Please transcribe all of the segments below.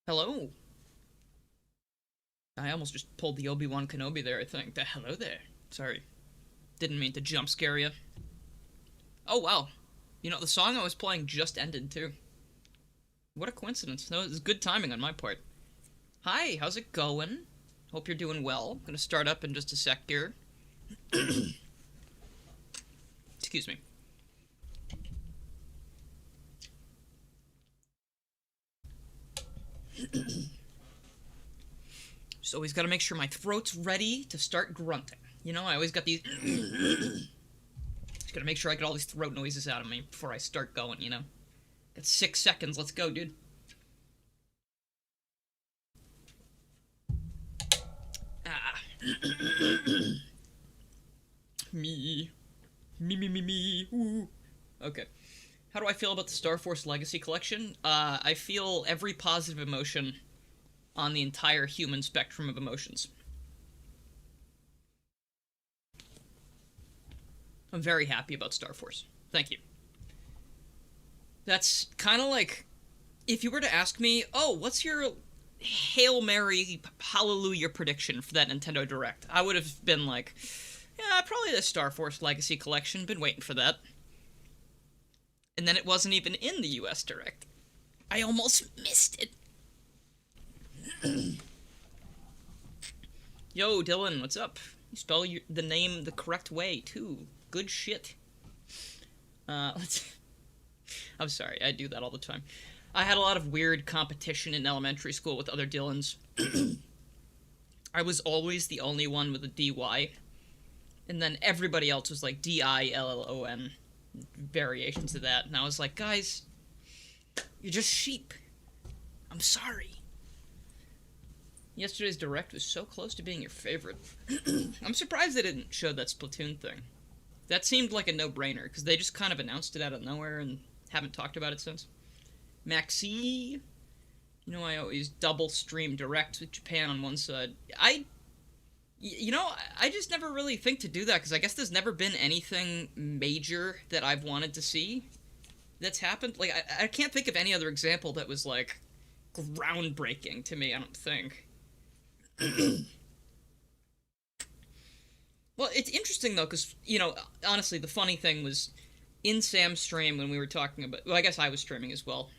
Hello. I almost just pulled the Obi-Wan Kenobi there, I think. Hello there. Sorry. Didn't mean to jump scare you. Oh, wow. You know, the song I was playing just ended, too. What a coincidence. No, it's good timing on my part. Hi, how's it going? Hope you're doing well. I'm gonna start up in just a sec here. Excuse me. Just always gotta make sure my throat's ready to start grunting. You know, I always got these... Just gotta make sure I get all these throat noises out of me before I start going, you know? Got 6 seconds, let's go, dude. Ah. Me. Me. Ooh. Okay. How do I feel about the Star Force Legacy Collection? I feel every positive emotion on the entire human spectrum of emotions. I'm very happy about Star Force. Thank you. That's kind of like, if you were to ask me, oh, what's your Hail Mary Hallelujah prediction for that Nintendo Direct? I would have been like, yeah, probably the Star Force Legacy Collection. Been waiting for that. And then it wasn't even in the US Direct. I almost missed it. Yo, Dylan, what's up? You spell the name the correct way, too. Good shit. Let's... I'm sorry, I do that all the time. I had a lot of weird competition in elementary school with other Dylans. I was always the only one with a DY. And then everybody else was like DILLON. Variations of that. And I was like, guys, you're just sheep. I'm sorry. Yesterday's Direct was so close to being your favorite. I'm surprised they didn't show that Splatoon thing. That seemed like a no-brainer, because they just kind of announced it out of nowhere and haven't talked about it since. Maxi. You know, I always double stream Direct with Japan on one side. I just never really think to do that, because I guess there's never been anything major that I've wanted to see that's happened. Like, I can't think of any other example that was, like, groundbreaking to me, I don't think. Well, it's interesting, though, because, you know, honestly, the funny thing was, in Sam's stream when we were talking about... Well, I guess I was streaming as well.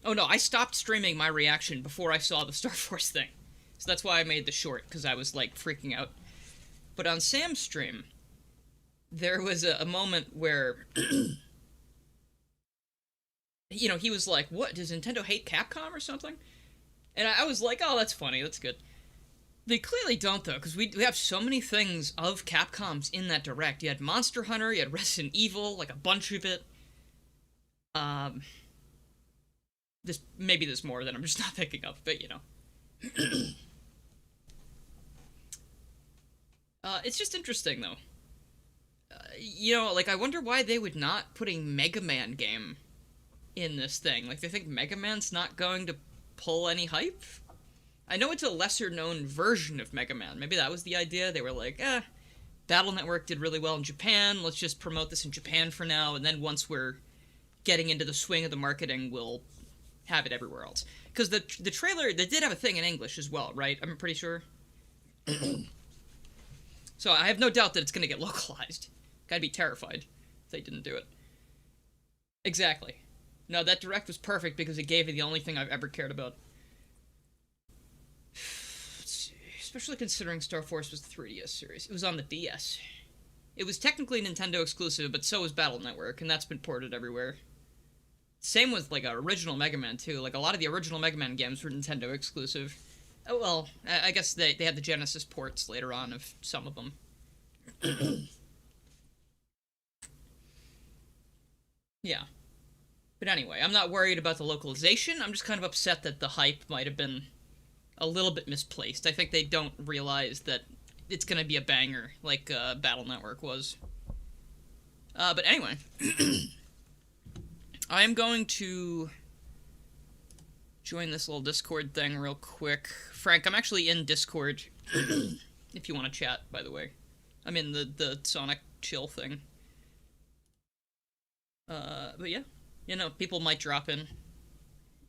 Oh, no, I stopped streaming my reaction before I saw the Star Force thing. So that's why I made the short, because I was, like, freaking out. But on Sam's stream, there was a moment where... you know, he was like, what, does Nintendo hate Capcom or something? And I was like, oh, that's funny, that's good. They clearly don't, though, because we have so many things of Capcom's in that Direct. You had Monster Hunter, you had Resident Evil, like a bunch of it. Maybe there's more that I'm just not thinking of, but, you know. It's just interesting, though. You know, like, I wonder why they would not put a Mega Man game in this thing. Like, they think Mega Man's not going to pull any hype? I know it's a lesser-known version of Mega Man. Maybe that was the idea. They were like, Battle Network did really well in Japan. Let's just promote this in Japan for now, and then once we're getting into the swing of the marketing, we'll have it everywhere else. Because the trailer, they did have a thing in English as well, right? I'm pretty sure. So I have no doubt that it's going to get localized. I'd be terrified if they didn't do it. Exactly. No, that Direct was perfect because it gave me the only thing I've ever cared about. Especially considering Star Force was the 3DS series. It was on the DS. It was technically Nintendo exclusive, but so was Battle Network, and that's been ported everywhere. Same with, like, original Mega Man, too. Like, a lot of the original Mega Man games were Nintendo exclusive. Oh, well, I guess they had the Genesis ports later on of some of them. Yeah. But anyway, I'm not worried about the localization. I'm just kind of upset that the hype might have been a little bit misplaced. I think they don't realize that it's going to be a banger like Battle Network was. But anyway, I am going to join this little Discord thing real quick. Frank, I'm actually in Discord, if you want to chat, by the way. I'm in the Sonic chill thing. But yeah, you know, people might drop in.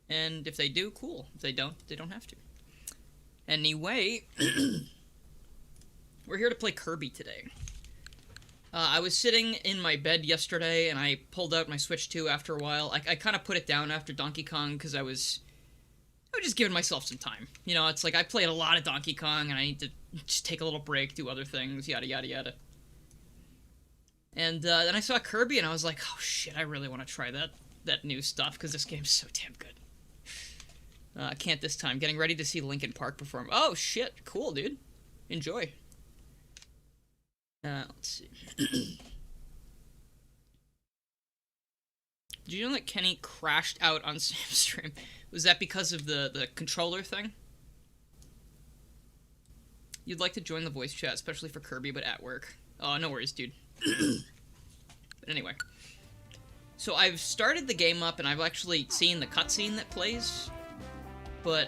And if they do, cool. If they don't have to. Anyway, we're here to play Kirby today. I was sitting in my bed yesterday, and I pulled out my Switch 2 after a while. I kind of put it down after Donkey Kong, because I was just giving myself some time. You know, it's like I played a lot of Donkey Kong, and I need to just take a little break, do other things, yada yada yada. And then I saw Kirby, and I was like, oh shit, I really want to try that new stuff, because this game's so damn good. I can't this time. Getting ready to see Linkin Park perform. Oh shit, cool, dude. Enjoy. Let's see. Did you know that Kenny crashed out on Sam's stream? Was that because of the controller thing? You'd like to join the voice chat, especially for Kirby, but at work. Oh, no worries, dude. But anyway. So I've started the game up, and I've actually seen the cutscene that plays. But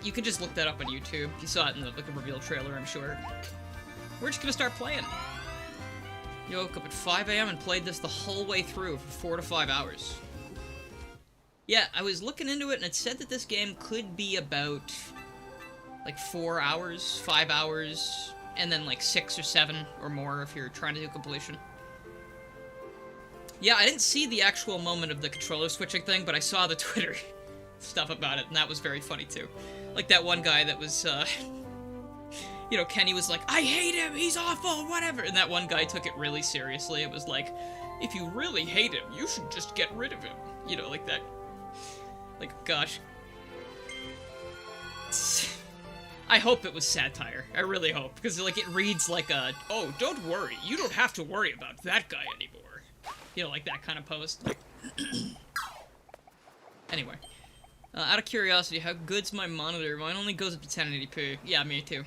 you can just look that up on YouTube. You saw it in the reveal trailer, I'm sure. We're just gonna start playing. You woke up at 5 AM and played this the whole way through for 4 to 5 hours. Yeah, I was looking into it, and it said that this game could be about, like, 4 hours, 5 hours, and then, like, 6 or 7 or more if you're trying to do completion. Yeah, I didn't see the actual moment of the controller switching thing, but I saw the Twitter stuff about it, and that was very funny, too. Like, that one guy that was, you know, Kenny was like, I hate him, he's awful, whatever. And that one guy took it really seriously. It was like, if you really hate him, you should just get rid of him. You know, like that. Like, gosh. I hope it was satire. I really hope. Because, like, it reads like a, oh, don't worry, you don't have to worry about that guy anymore. You know, like that kind of post. Anyway. Out of curiosity, how good's my monitor? Mine only goes up to 1080p. Yeah, me too.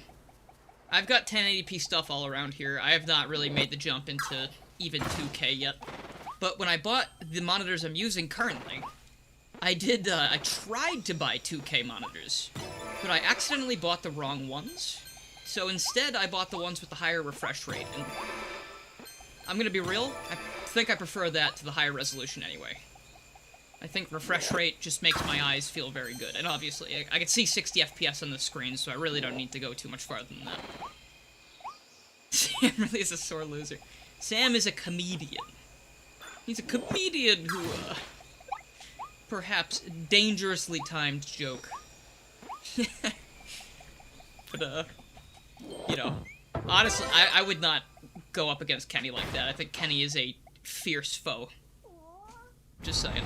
I've got 1080p stuff all around here. I have not really made the jump into even 2K yet. But when I bought the monitors I'm using currently, I tried to buy 2K monitors, but I accidentally bought the wrong ones. So instead, I bought the ones with the higher refresh rate, and I'm gonna be real, I think I prefer that to the higher resolution anyway. I think refresh rate just makes my eyes feel very good, and obviously, I can see 60 FPS on the screen, so I really don't need to go too much farther than that. Sam really is a sore loser. Sam is a comedian. He's a comedian who, perhaps dangerously timed joke. But, you know, honestly, I would not go up against Kenny like that. I think Kenny is a fierce foe. Just saying.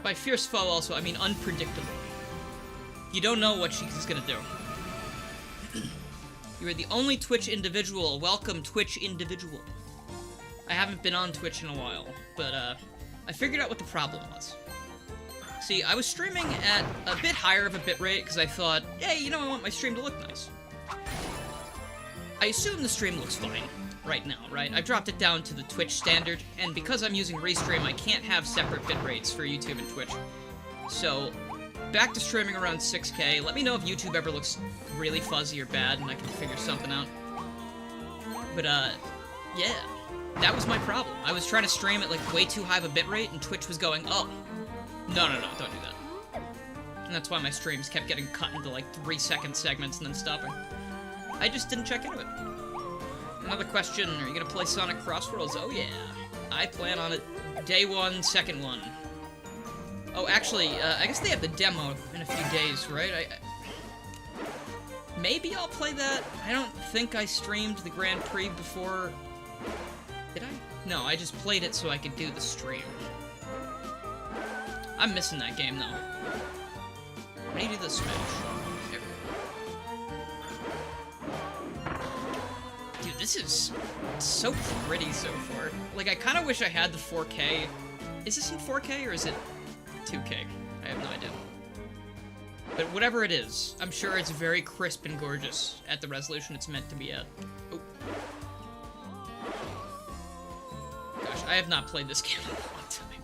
By fierce foe also, I mean unpredictable. You don't know what she's gonna do. You are the only Twitch individual. Welcome, Twitch individual. I haven't been on Twitch in a while, but I figured out what the problem was. See, I was streaming at a bit higher of a bitrate because I thought, hey, you know, I want my stream to look nice. I assume the stream looks fine right now, right? I've dropped it down to the Twitch standard, and because I'm using Restream, I can't have separate bitrates for YouTube and Twitch. So, back to streaming around 6K. Let me know if YouTube ever looks really fuzzy or bad, and I can figure something out. But, yeah. That was my problem. I was trying to stream at, like, way too high of a bitrate, and Twitch was going, oh, no, don't do that. And that's why my streams kept getting cut into, like, 3-second segments and then stopping. I just didn't check into it. Another question, are you gonna play Sonic Crossworlds? Oh yeah, I plan on it. Day 1, second one. Oh, actually, I guess they have the demo in a few days, right? Maybe I'll play that. I don't think I streamed the Grand Prix before. Did I? No, I just played it so I could do the stream. I'm missing that game, though. How do you do the Smash? Dude, this is so pretty so far. Like, I kind of wish I had the 4K. Is this in 4K or is it 2K? I have no idea. But whatever it is, I'm sure it's very crisp and gorgeous at the resolution it's meant to be at. Oh. Gosh, I have not played this game in a long time.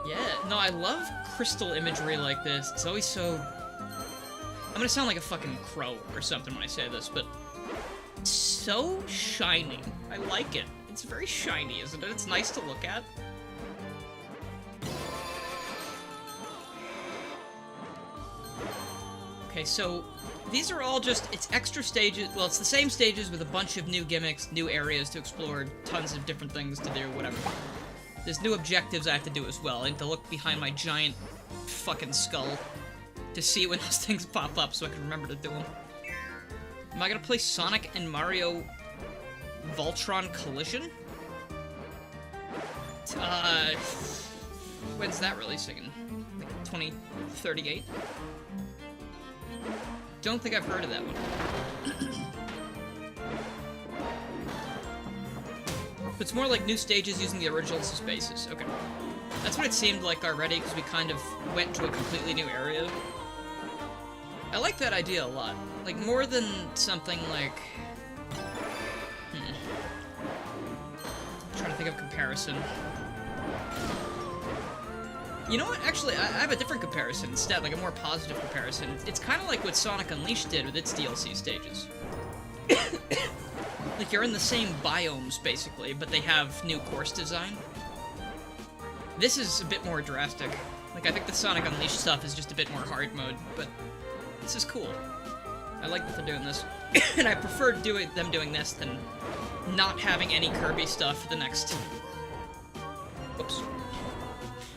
Yeah, no, I love crystal imagery like this. It's always so... I'm gonna sound like a fucking crow or something when I say this, but... so shiny. I like it. It's very shiny, isn't it? It's nice to look at. Okay, so these are all just, it's extra stages. Well, it's the same stages with a bunch of new gimmicks, new areas to explore, tons of different things to do, whatever. There's new objectives I have to do as well. I need to look behind my giant fucking skull to see when those things pop up so I can remember to do them. Am I gonna play Sonic and Mario Voltron Collision? When's that releasing? Like 2038? Don't think I've heard of that one. It's more like new stages using the original spaces. Okay. That's what it seemed like already, because we kind of went to a completely new area. I like that idea a lot. Like, more than something like... I'm trying to think of comparison. You know what? Actually, I have a different comparison instead, like a more positive comparison. It's kind of like what Sonic Unleashed did with its DLC stages. Like, you're in the same biomes, basically, but they have new course design. This is a bit more drastic. Like, I think the Sonic Unleashed stuff is just a bit more hard mode, but this is cool. I like that they're doing this. And I prefer them doing this than not having any Kirby stuff for the next... Whoops.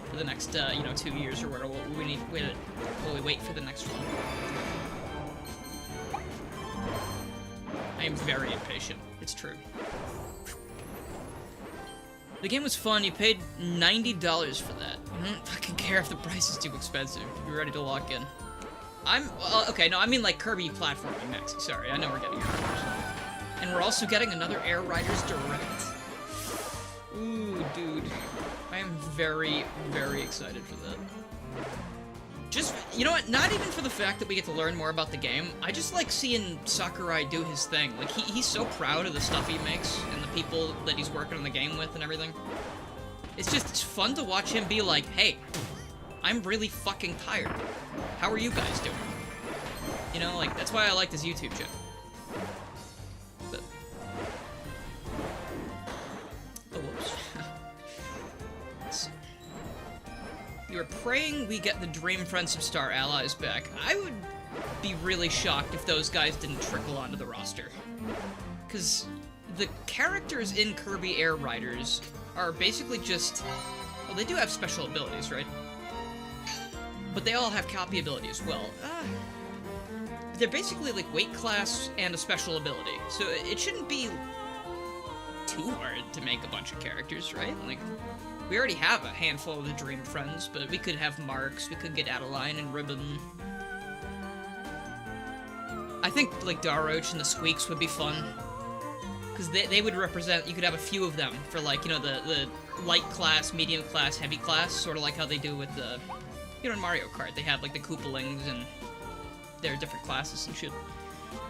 For the next, 2 years or whatever. While we wait for the next one. I am very impatient. It's true. The game was fun. You paid $90 for that. I don't fucking care if the price is too expensive. You're ready to lock in. Okay, no, I mean like Kirby platforming next. Sorry, I know we're getting Air Riders. And we're also getting another Air Riders Direct. Ooh, dude. I am very, very excited for that. Just, you know what, not even for the fact that we get to learn more about the game, I just like seeing Sakurai do his thing. Like, he's so proud of the stuff he makes, and the people that he's working on the game with and everything. It's fun to watch him be like, hey, I'm really fucking tired. How are you guys doing? You know, like, that's why I like this YouTube channel. But... Oh, whoops. Let's see. You are praying we get the Dream Friends of Star Allies back. I would be really shocked if those guys didn't trickle onto the roster. Because the characters in Kirby Air Riders are basically just... Well, they do have special abilities, right? But they all have copy ability as well. They're basically like weight class and a special ability. So it shouldn't be too hard to make a bunch of characters, right? Like... We already have a handful of the Dream Friends, but we could have Marks, we could get Adeline and Ribbon. I think, like, Daroach and the Squeaks would be fun. Because they would represent, you could have a few of them for, like, you know, the light class, medium class, heavy class, sort of like how they do with the, you know, in Mario Kart. They have, like, the Koopalings and their different classes and shit.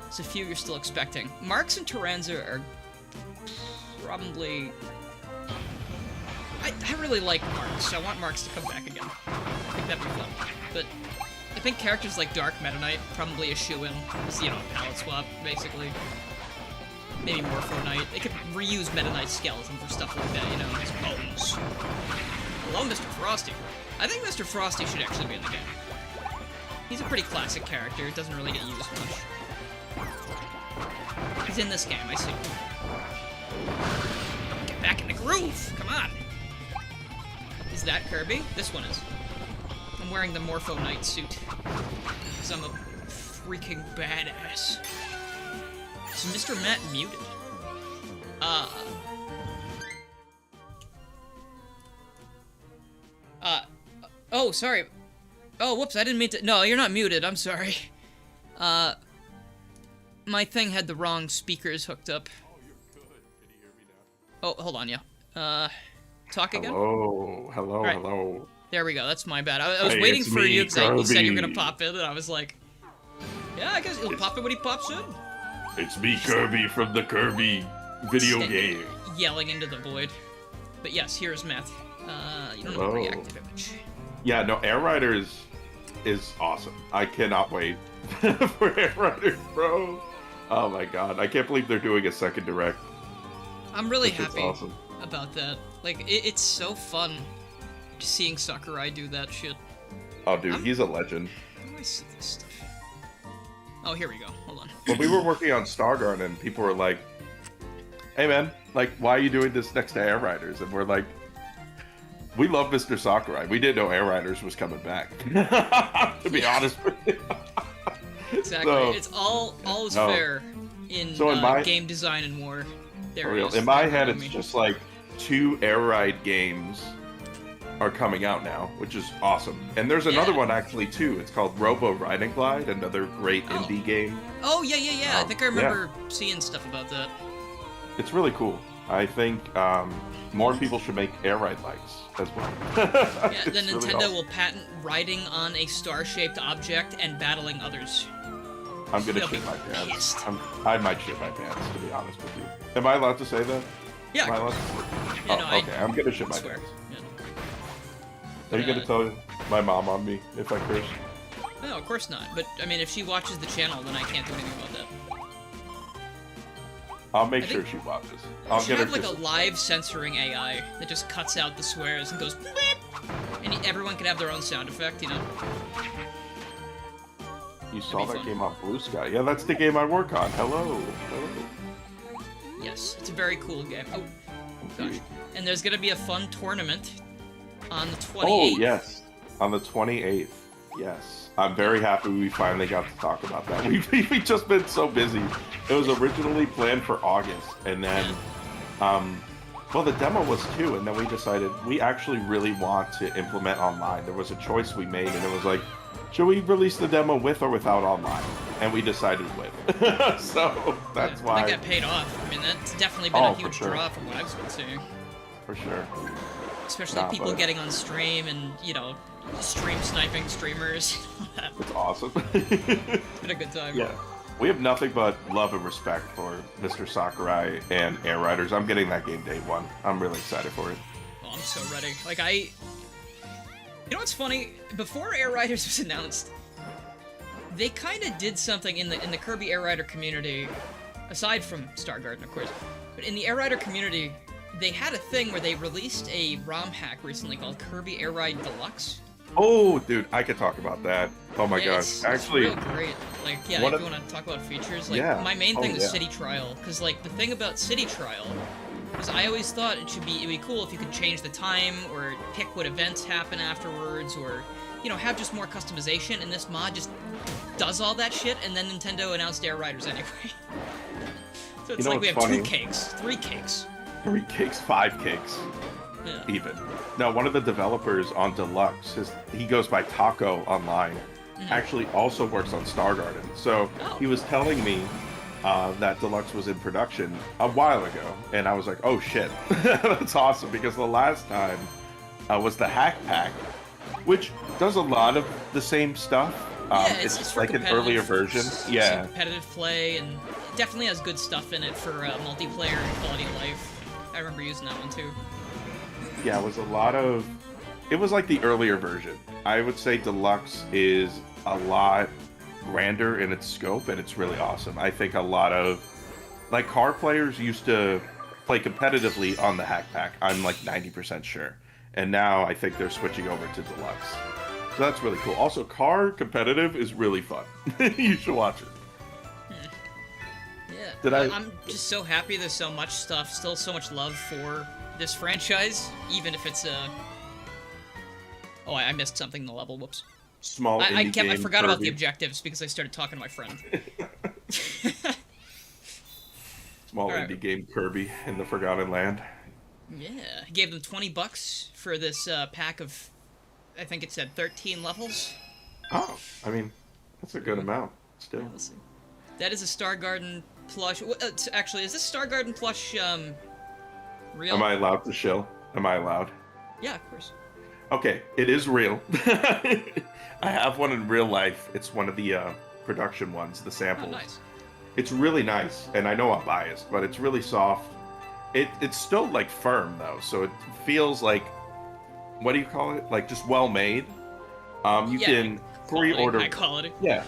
It's a few you're still expecting. Marks and Tyranza are probably... I really like Marks. I want Marks to come back again. I think that'd be fun. But I think characters like Dark Meta Knight, probably a shoe-in. It's, you know, a palette swap, basically. Maybe Morpho Knight. They could reuse Meta Knight's skeleton for stuff like that, you know, his bones. Hello, Mr. Frosty. I think Mr. Frosty should actually be in the game. He's a pretty classic character. Doesn't really get used much. He's in this game, I see. Get back in the groove! Come on! Is that Kirby? This one is. I'm wearing the Morpho Knight suit. Because I'm a freaking badass. Is Mr. Matt muted? Oh, sorry. Oh, whoops, I didn't mean to... No, you're not muted, I'm sorry. My thing had the wrong speakers hooked up. Oh, you're good. Can you hear me now? Oh, hold on, yeah. Talk again? Hello, hello, right. hello. There we go, that's my bad. I was Hey, waiting it's for me, you because you said you were Kirby. gonna pop in, and I was like... Yeah, I guess he'll pop in when he pops in. It's me, Kirby, from the Kirby video game. Yelling into the void. But yes, here's Matt. You don't have a Hello. reactive image. Yeah, no, Air Riders is awesome. I cannot wait for Air Riders, bro. Oh my god, I can't believe they're doing a second direct. I'm really That shit's happy awesome. about that. Like, it's so fun seeing Sakurai do that shit. Oh dude, I'm- he's a legend. How do I see this stuff? Oh, here we go. Hold on. When we were working on Star Garden, people were like, "Hey man, like, why are you doing this next to Air Riders?" And we're like, "We love Mr. Sakurai. We didn't know Air Riders was coming back." To be honest with you. Exactly. So- It's all is No. fair in, So in my- game design and war. There For it real. is. In my There head, you it's go. just like 2 Air Ride games are coming out now, which is awesome. And there's another Yeah. one actually too. It's called Robo Ride and Glide, another great Oh. indie game. Oh yeah. I think I yeah. remember seeing stuff about that. It's really cool. I think more people should make Air Ride likes as well. Yeah, then It's really Nintendo awesome. will patent riding on a star-shaped object and battling others. I'm gonna They'll shit be my pants. pissed. I might shit my pants, to be honest with you. Am I allowed to say that? Yeah. Am I allowed to Yeah, oh, no, okay, I'm gonna shit my swear. pants. Yeah. Are you gonna tell my mom on me if I curse? No, of course not. But I mean, if she watches the channel, then I can't do anything about that. I'll make I sure think- she watches. I'll She get her have like to... a live censoring AI that just cuts out the swears and goes beep, and everyone can have their own sound effect, you know? You saw be that fun. game on Blue Sky. Yeah, that's the game I work on. Hello. Yes, it's a very cool game. Oh, gosh. And there's gonna be a fun tournament on the 28th. Oh, yes. On the 28th. Yes. I'm very happy we finally got to talk about that. We've just been so busy. It was originally planned for August, and then, well, the demo was too, and then we decided we actually really want to implement online. There was a choice we made, and it was like, should we release the demo with or without online? And we decided with. So that's why. That got paid off. I mean, that's definitely been Oh, a for huge sure. draw from what I've been seeing. For sure. Especially Nah, people but- getting on stream and, you know, stream sniping streamers. It's awesome. It's been a good time. Yeah. We have nothing but love and respect for Mr. Sakurai and Air Riders. I'm getting that game day one. I'm really excited for it. Oh, I'm so ready. Like, you know what's funny? Before Air Riders was announced, they kind of did something in the Kirby Air Rider community, aside from Star Garden, of course. But in the Air Rider community, they had a thing where they released a ROM hack recently called Kirby Air Ride Deluxe. Oh, dude, I could talk about that. Oh my Yeah, gosh. it's Actually, real great. Like, yeah, one if of- you want to talk about features, like, Yeah. my main Oh, thing was yeah. City Trial, because, like, the thing about City Trial was I always thought it'd be cool if you could change the time, or pick what events happen afterwards, or, you know, have just more customization, and this mod just does all that shit, and then Nintendo announced Air Riders anyway. So it's You know like we what's have 2 funny? cakes, 3 cakes. 3 cakes, 5 cakes, Yeah. even. No, one of the developers on Deluxe, he goes by Taco online, actually also works on Star Garden. So Oh. he was telling me that Deluxe was in production a while ago, and I was like, oh shit, that's awesome, because the last time was the Hack Pack, which does a lot of the same stuff. Yeah, it's for like an competitive- earlier version. some Yeah. competitive play, and it definitely has good stuff in it for multiplayer and quality of life. I remember using that one too. Yeah, it was a lot of... It was like the earlier version. I would say Deluxe is a lot grander in its scope, and it's really awesome. I think a lot of... Like, car players used to play competitively on the Hack Pack, I'm like 90% sure. And now I think they're switching over to Deluxe. So that's really cool. Also, car competitive is really fun. You should watch it. Yeah. Did I- I'm just so happy there's so much stuff, still so much love for this franchise, even if it's Oh, I missed something in the level. Whoops. Small I indie game, forgot about the Kirby. objectives because I started talking to my friend. Small Alright. indie game Kirby in the Forgotten Land. Yeah, I gave them $20 for this pack of, I think it said 13 levels. Oh, I mean, that's a good amount still. Let's see. That is a Star Garden plush. Actually, is this Star Garden plush real? Am I allowed to shill? Am I allowed? Yeah, of course. Okay, it is real. I have one in real life. It's one of the production ones, the Oh, samples. nice. It's really nice, and I know I'm biased, but it's really soft. It's still like firm though, so it feels like, what do you call it? Like just well made. You Yeah, can Quality, pre-order. high quality. Yeah.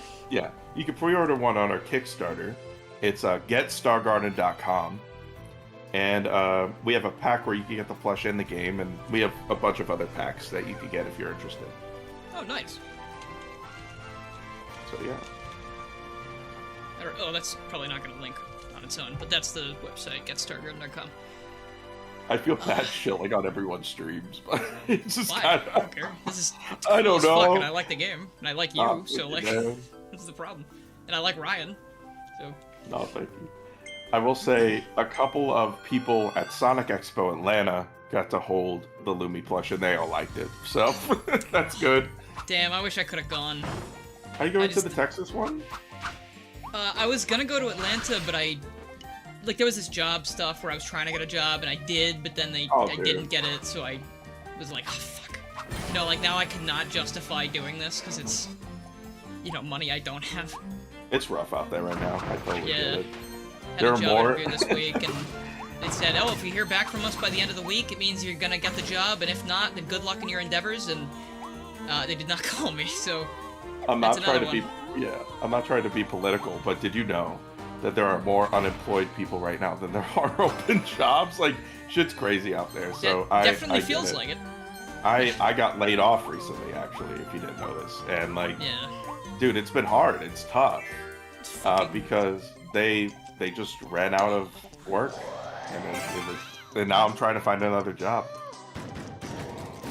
You can pre-order one on our Kickstarter, It's getstargarden.com. And we have a pack where you can get the plush in the game, and we have a bunch of other packs that you can get if you're interested. Oh, nice. So, yeah. Oh, that's probably not going to link on its own, but that's the website, getstargarden.com. I feel bad shilling on everyone's streams, but it's just Why? kind I don't care. This is I don't cool as fuck, know. and I like the game, and I like you, so, like, this is the problem. And I like Ryan, so... No, thank you. I will say a couple of people at Sonic Expo Atlanta got to hold the Lumi plush, and they all liked it. So that's good. Damn, I wish I could have gone. Are you going to the Texas one? I was gonna go to Atlanta, but there was this job stuff where I was trying to get a job, and I did, but then I didn't get it, so I was like, oh, fuck. You know, like, now I cannot justify doing this, because it's, you know, money I don't have. It's rough out there right now. I totally get it. Had a job interview this week, and they said, oh, if you hear back from us by the end of the week, it means you're gonna get the job, and if not, then good luck in your endeavors, and they did not call me, so I'm not trying to be political, but did you know that there are more unemployed people right now than there are open jobs? Like, shit's crazy out there, so it definitely feels like it. I got laid off recently, actually, if you didn't know this, and, like, dude, it's been hard, it's tough, because they just ran out of work, and now I'm trying to find another job.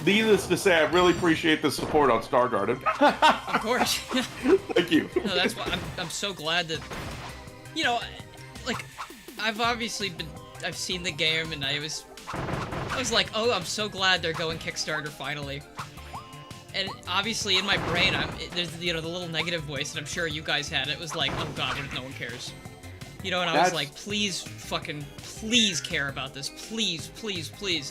Needless to say, I really appreciate the support on Star Garden. Of course. Thank you. No, that's why I'm so glad that, you know, like, I've seen the game, and I was like, oh, I'm so glad they're going Kickstarter finally. And obviously in my brain, there's, you know, the little negative voice, and I'm sure you guys had it, was like, oh god, what if no one cares? You know, and I was like, please care about this, please,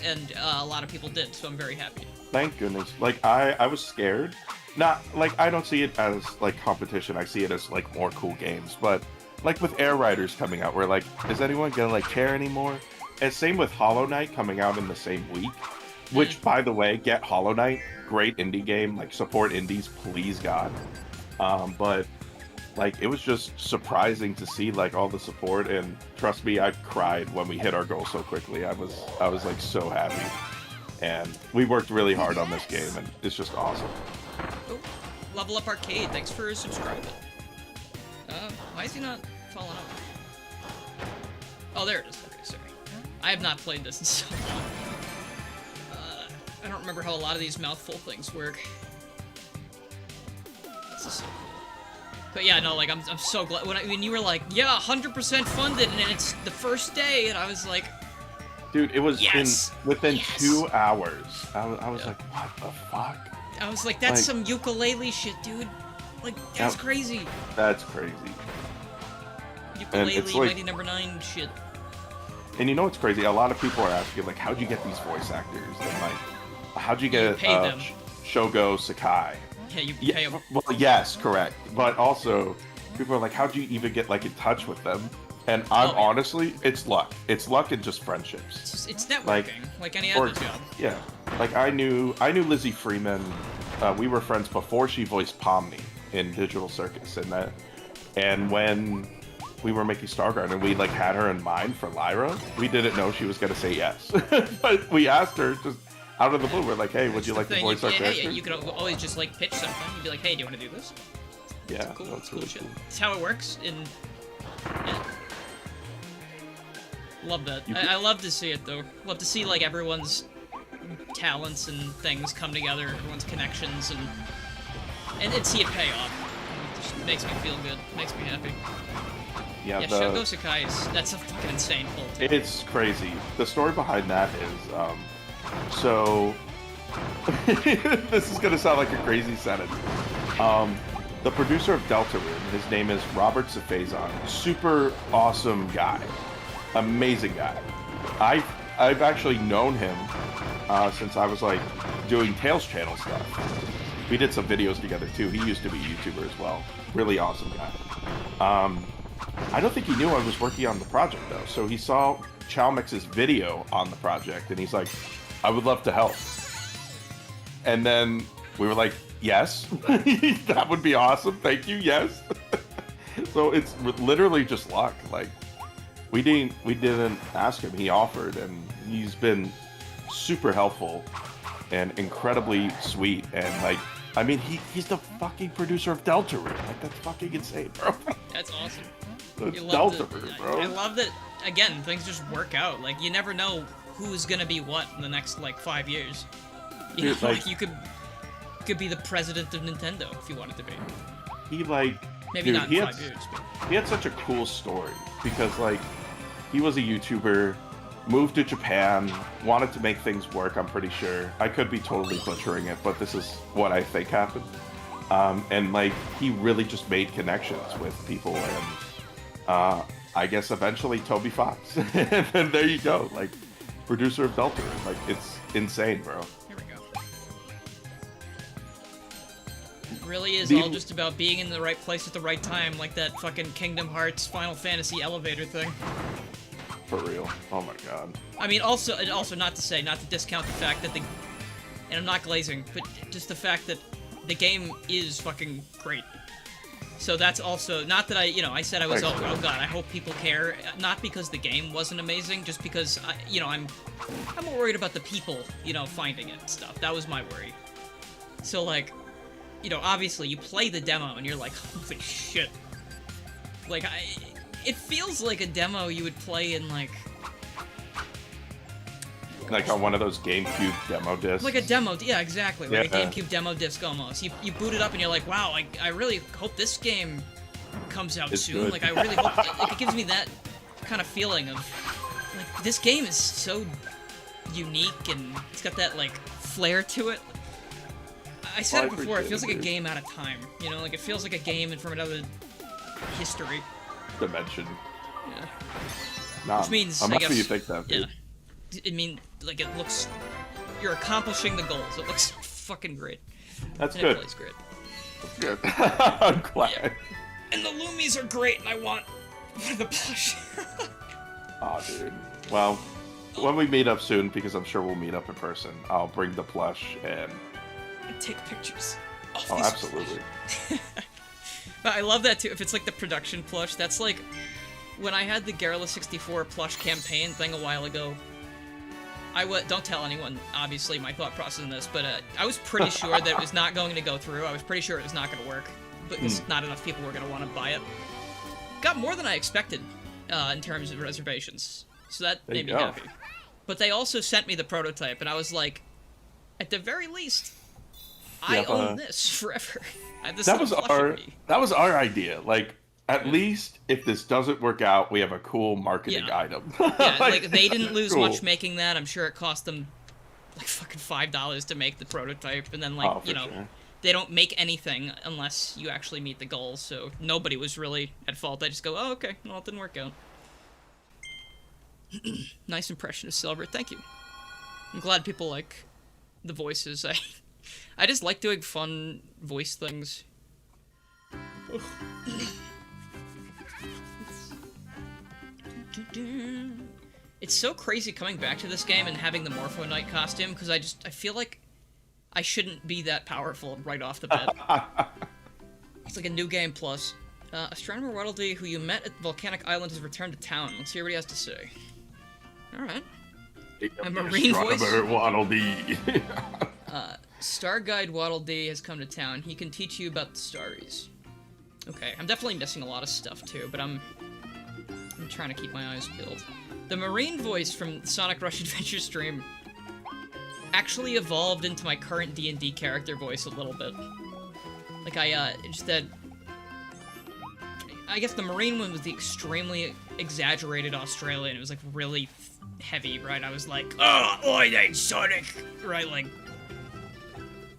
and a lot of people did, so I'm very happy. Thank goodness. Like, I was scared. Not, like, I don't see it as, like, competition, I see it as, like, more cool games, but, like, with Air Riders coming out, we're like, is anyone gonna, like, care anymore? And same with Hollow Knight coming out in the same week, which, by the way, get Hollow Knight, great indie game, like, support indies, please God. But... like, it was just surprising to see, like, all the support, and trust me, I cried when we hit our goal so quickly. I was like, so happy. And we worked really hard on this game, and it's just awesome. Oh, Level Up Arcade, thanks for subscribing. Why is he not following up? Oh, there it is. Okay, sorry. I have not played this in so long. I don't remember how a lot of these Mouthful things work. This is so cool. But yeah, no, like, I'm so glad, when you were like, yeah, 100% funded, and it's the first day, and I was like... Dude, it was within 2 hours. I was like, what the fuck? I was like, that's some ukulele shit, dude. Like, that's crazy. That's crazy. Ukulele, like, Mighty Number 9 shit. And you know what's crazy? A lot of people are asking, like, how'd you get these voice actors? And, like, how'd you get Shogo Sakai? Yeah, you pay them. Well, yes, correct. But also, people are like, how'd you even get, like, in touch with them? And honestly, it's luck. It's luck and just friendships. It's networking, like any other job. Yeah. Like, I knew Lizzie Freeman. We were friends before she voiced Pomni in Digital Circus. And when we were making Star Garden, we, like, had her in mind for Lyra, we didn't know she was going to say yes. But we asked her just... out of the blue, we're like, hey, would you like to voice our character? Yeah, you could always just, like, pitch something. You'd be like, hey, do you want to do this? Yeah, cool. that's cool shit. Cool. It's how it works. Love that. I love to see it, though. Love to see, like, everyone's talents and things come together, everyone's connections, and see it pay off. It just makes me feel good. Makes me happy. Yeah, Shogo Sakai that's a fucking insane pull, too. It's crazy. The story behind that is, so, this is going to sound like a crazy sentence. The producer of Deltarune, his name is Robert Safazon. Super awesome guy. Amazing guy. I've actually known him since I was, like, doing Tales channel stuff. We did some videos together, too. He used to be a YouTuber as well. Really awesome guy. I don't think he knew I was working on the project, though. So he saw Chalmix's video on the project, and he's like, I would love to help. And then we were like, yes, that would be awesome. Thank you. Yes. So it's literally just luck. Like we didn't ask him. He offered, and he's been super helpful and incredibly sweet. And like, I mean, he's the fucking producer of Deltarune. Like that's fucking insane, bro. That's awesome. Deltarune, bro. I love that. Again, things just work out. Like you never know who's gonna be what in the next like 5 years. You know, Dude, like you could be the president of Nintendo if you wanted to be. He like Maybe dude, not in 5 years. But... He had such a cool story because like he was a YouTuber, moved to Japan, wanted to make things work. I'm pretty sure. I could be totally butchering it, but this is what I think happened. And like he really just made connections with people, and I guess eventually Toby Fox. And then there you go, like producer of Deltarune. Like it's insane, bro. Really is all just about being in the right place at the right time, like that fucking Kingdom Hearts Final Fantasy elevator thing. For real. Oh my god. I mean, also not to discount the fact that and I'm not glazing, but just the fact that the game is fucking great. So that's also, not that I said I was, oh god, I hope people care, not because the game wasn't amazing, just because, I'm more worried about the people, finding it and stuff. That was my worry. So, like, obviously you play the demo and you're like, holy shit. Like, it feels like a demo you would play in, like on one of those GameCube demo discs. Like a demo, yeah, exactly. Like a GameCube demo disc almost. You boot it up and you're like, wow, I really hope this game comes out soon. Good. Like, I really hope... it gives me that kind of feeling of, like, this game is so unique and it's got that, like, flair to it. I said it before, it feels like a game out of time. Like it feels like a game from another history. Dimension. Yeah. Nah, which means, I'm I happy guess, you think that, dude. Yeah. I mean, like, it looks... You're accomplishing the goals. It looks fucking great. That's and good. It plays great. That's good. I'm glad. Yeah. And the Loomies are great, and I want the plush. Aw, dude. Well, when we meet up soon, because I'm sure we'll meet up in person, I'll bring the plush and take pictures. Oh, absolutely. But I love that too. If it's like the production plush, that's like when I had the Guerrilla 64 plush campaign thing a while ago. Don't tell anyone, obviously, my thought process in this, but I was pretty sure that it was not going to go through. I was pretty sure it was not going to work, because not enough people were going to want to buy it. Got more than I expected in terms of reservations, so that made me happy. But they also sent me the prototype, and I was like, at the very least, I own this forever. That was our idea. Like, at least if this doesn't work out, we have a cool marketing item. Yeah, like they didn't lose much making that. I'm sure it cost them like fucking $5 to make the prototype, and then like they don't make anything unless you actually meet the goals. So nobody was really at fault. I just go, oh okay, well it didn't work out. Nice impression of Silver. Thank you. I'm glad people like the voices. I just like doing fun voice things. It's so crazy coming back to this game and having the Morpho Knight costume, because I feel like I shouldn't be that powerful right off the bat. It's like a new game plus. Astronomer Waddle Dee, who you met at Volcanic Island, has returned to town. Let's hear what he has to say. Alright. A marine voice? Astronomer Waddle Dee. Star Guide Waddle Dee has come to town. He can teach you about the Starries. Okay, I'm definitely missing a lot of stuff too, but I'm trying to keep my eyes peeled. The marine voice from Sonic Rush Adventure stream actually evolved into my current D&D character voice a little bit. Like I guess the marine one was the extremely exaggerated Australian. It was like really heavy, right? I was like, oh, oi then, Sonic! Right, like,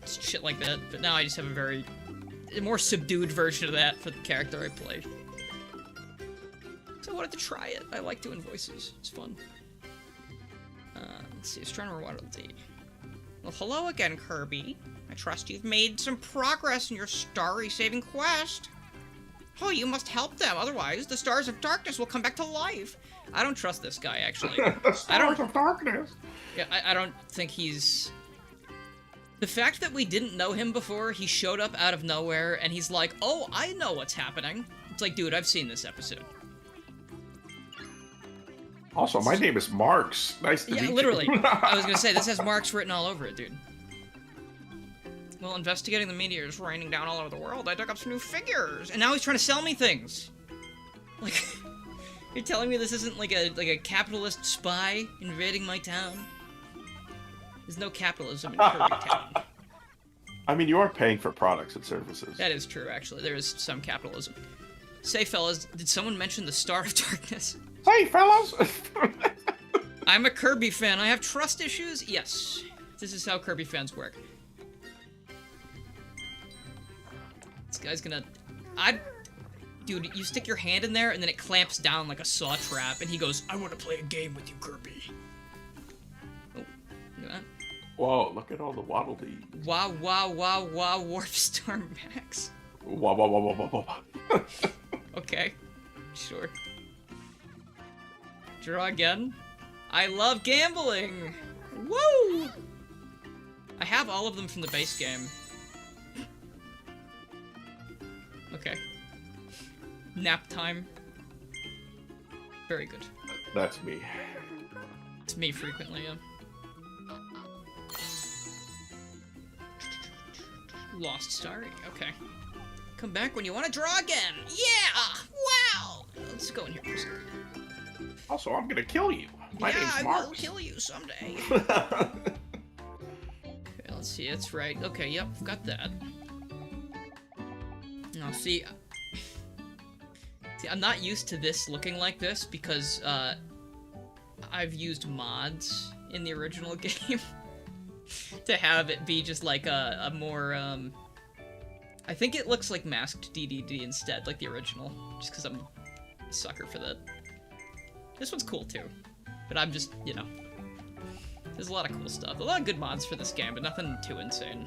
shit like that. But now I just have a more subdued version of that for the character I play. So I wanted to try it. I like doing voices. It's fun. Let's see, Astronomer Waddle Dee. Well, hello again, Kirby. I trust you've made some progress in your starry-saving quest. Oh, you must help them, otherwise the stars of darkness will come back to life. I don't trust this guy, actually. The stars of darkness? Yeah, I don't think he's... The fact that we didn't know him before, he showed up out of nowhere, and he's like, oh, I know what's happening. It's like, dude, I've seen this episode. Also, my name is Marks. Nice to meet you. Yeah, literally. I was gonna say, this has marks written all over it, dude. Well, investigating the meteors raining down all over the world, I dug up some new figures, and now he's trying to sell me things. Like, you're telling me this isn't like a capitalist spy invading my town? There's no capitalism in Kirby Town. I mean, you are paying for products and services. That is true, actually. There is some capitalism. Say, fellas, did someone mention the Star of Darkness? Hey, fellas! I'm a Kirby fan. I have trust issues? Yes. This is how Kirby fans work. This guy's gonna... Dude, you stick your hand in there, and then it clamps down like a saw trap, and he goes, I want to play a game with you, Kirby. Oh, look at that. Whoa, look at all the Waddle Dee. Wow, wow, wow, wow, Warp Star Max. Wow, wow, wow, wow, wow, wow. Okay, sure. Draw again. I love gambling! Woo! I have all of them from the base game. Okay. Nap time. Very good. That's me. It's me frequently, yeah. Lost Starry, okay. Come back when you want to draw again! Yeah! Wow! Let's go in here for a second. Also, I'm gonna kill you. My name's I Marks. will kill you someday. Okay, let's see, that's right. Okay, yep, got that. Now, see, I'm not used to this looking like this because, I've used mods in the original game to have it be just like a more, I think it looks like masked DDD instead, like the original, just because I'm a sucker for that. This one's cool too, but I'm just, you know, there's a lot of cool stuff. A lot of good mods for this game, but nothing too insane.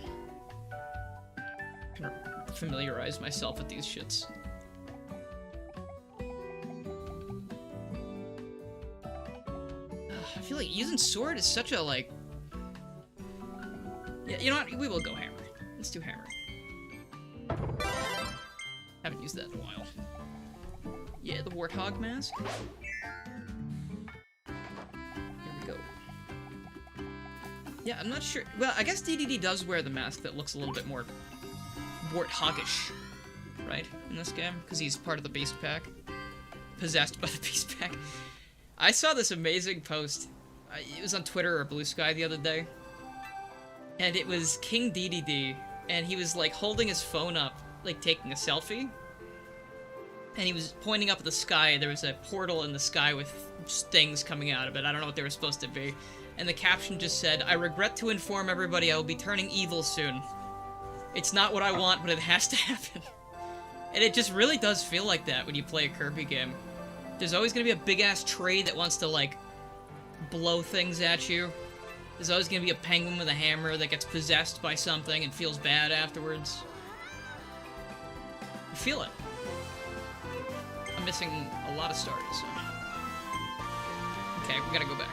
I'm trying to familiarize myself with these shits. I feel like using sword is such a, like... Yeah, you know what? We will go hammer. Let's do hammer. Haven't used that in a while. Yeah, the warthog mask. Here we go. Yeah, I'm not sure. Well, I guess DDD does wear the mask that looks a little bit more warthogish, right, in this game? Because he's part of the Beast Pack. Possessed by the Beast Pack. I saw this amazing post. It was on Twitter or Blue Sky the other day. And it was King DDD, and he was, like, holding his phone up, like, taking a selfie. And he was pointing up at the sky. There was a portal in the sky with things coming out of it. I don't know what they were supposed to be. And the caption just said, I regret to inform everybody I will be turning evil soon. It's not what I want, but it has to happen. And it just really does feel like that when you play a Kirby game. There's always gonna be a big-ass tree that wants to, like, blow things at you. There's always gonna be a penguin with a hammer that gets possessed by something and feels bad afterwards. You feel it. I'm missing a lot of Starries. Okay, we gotta go back.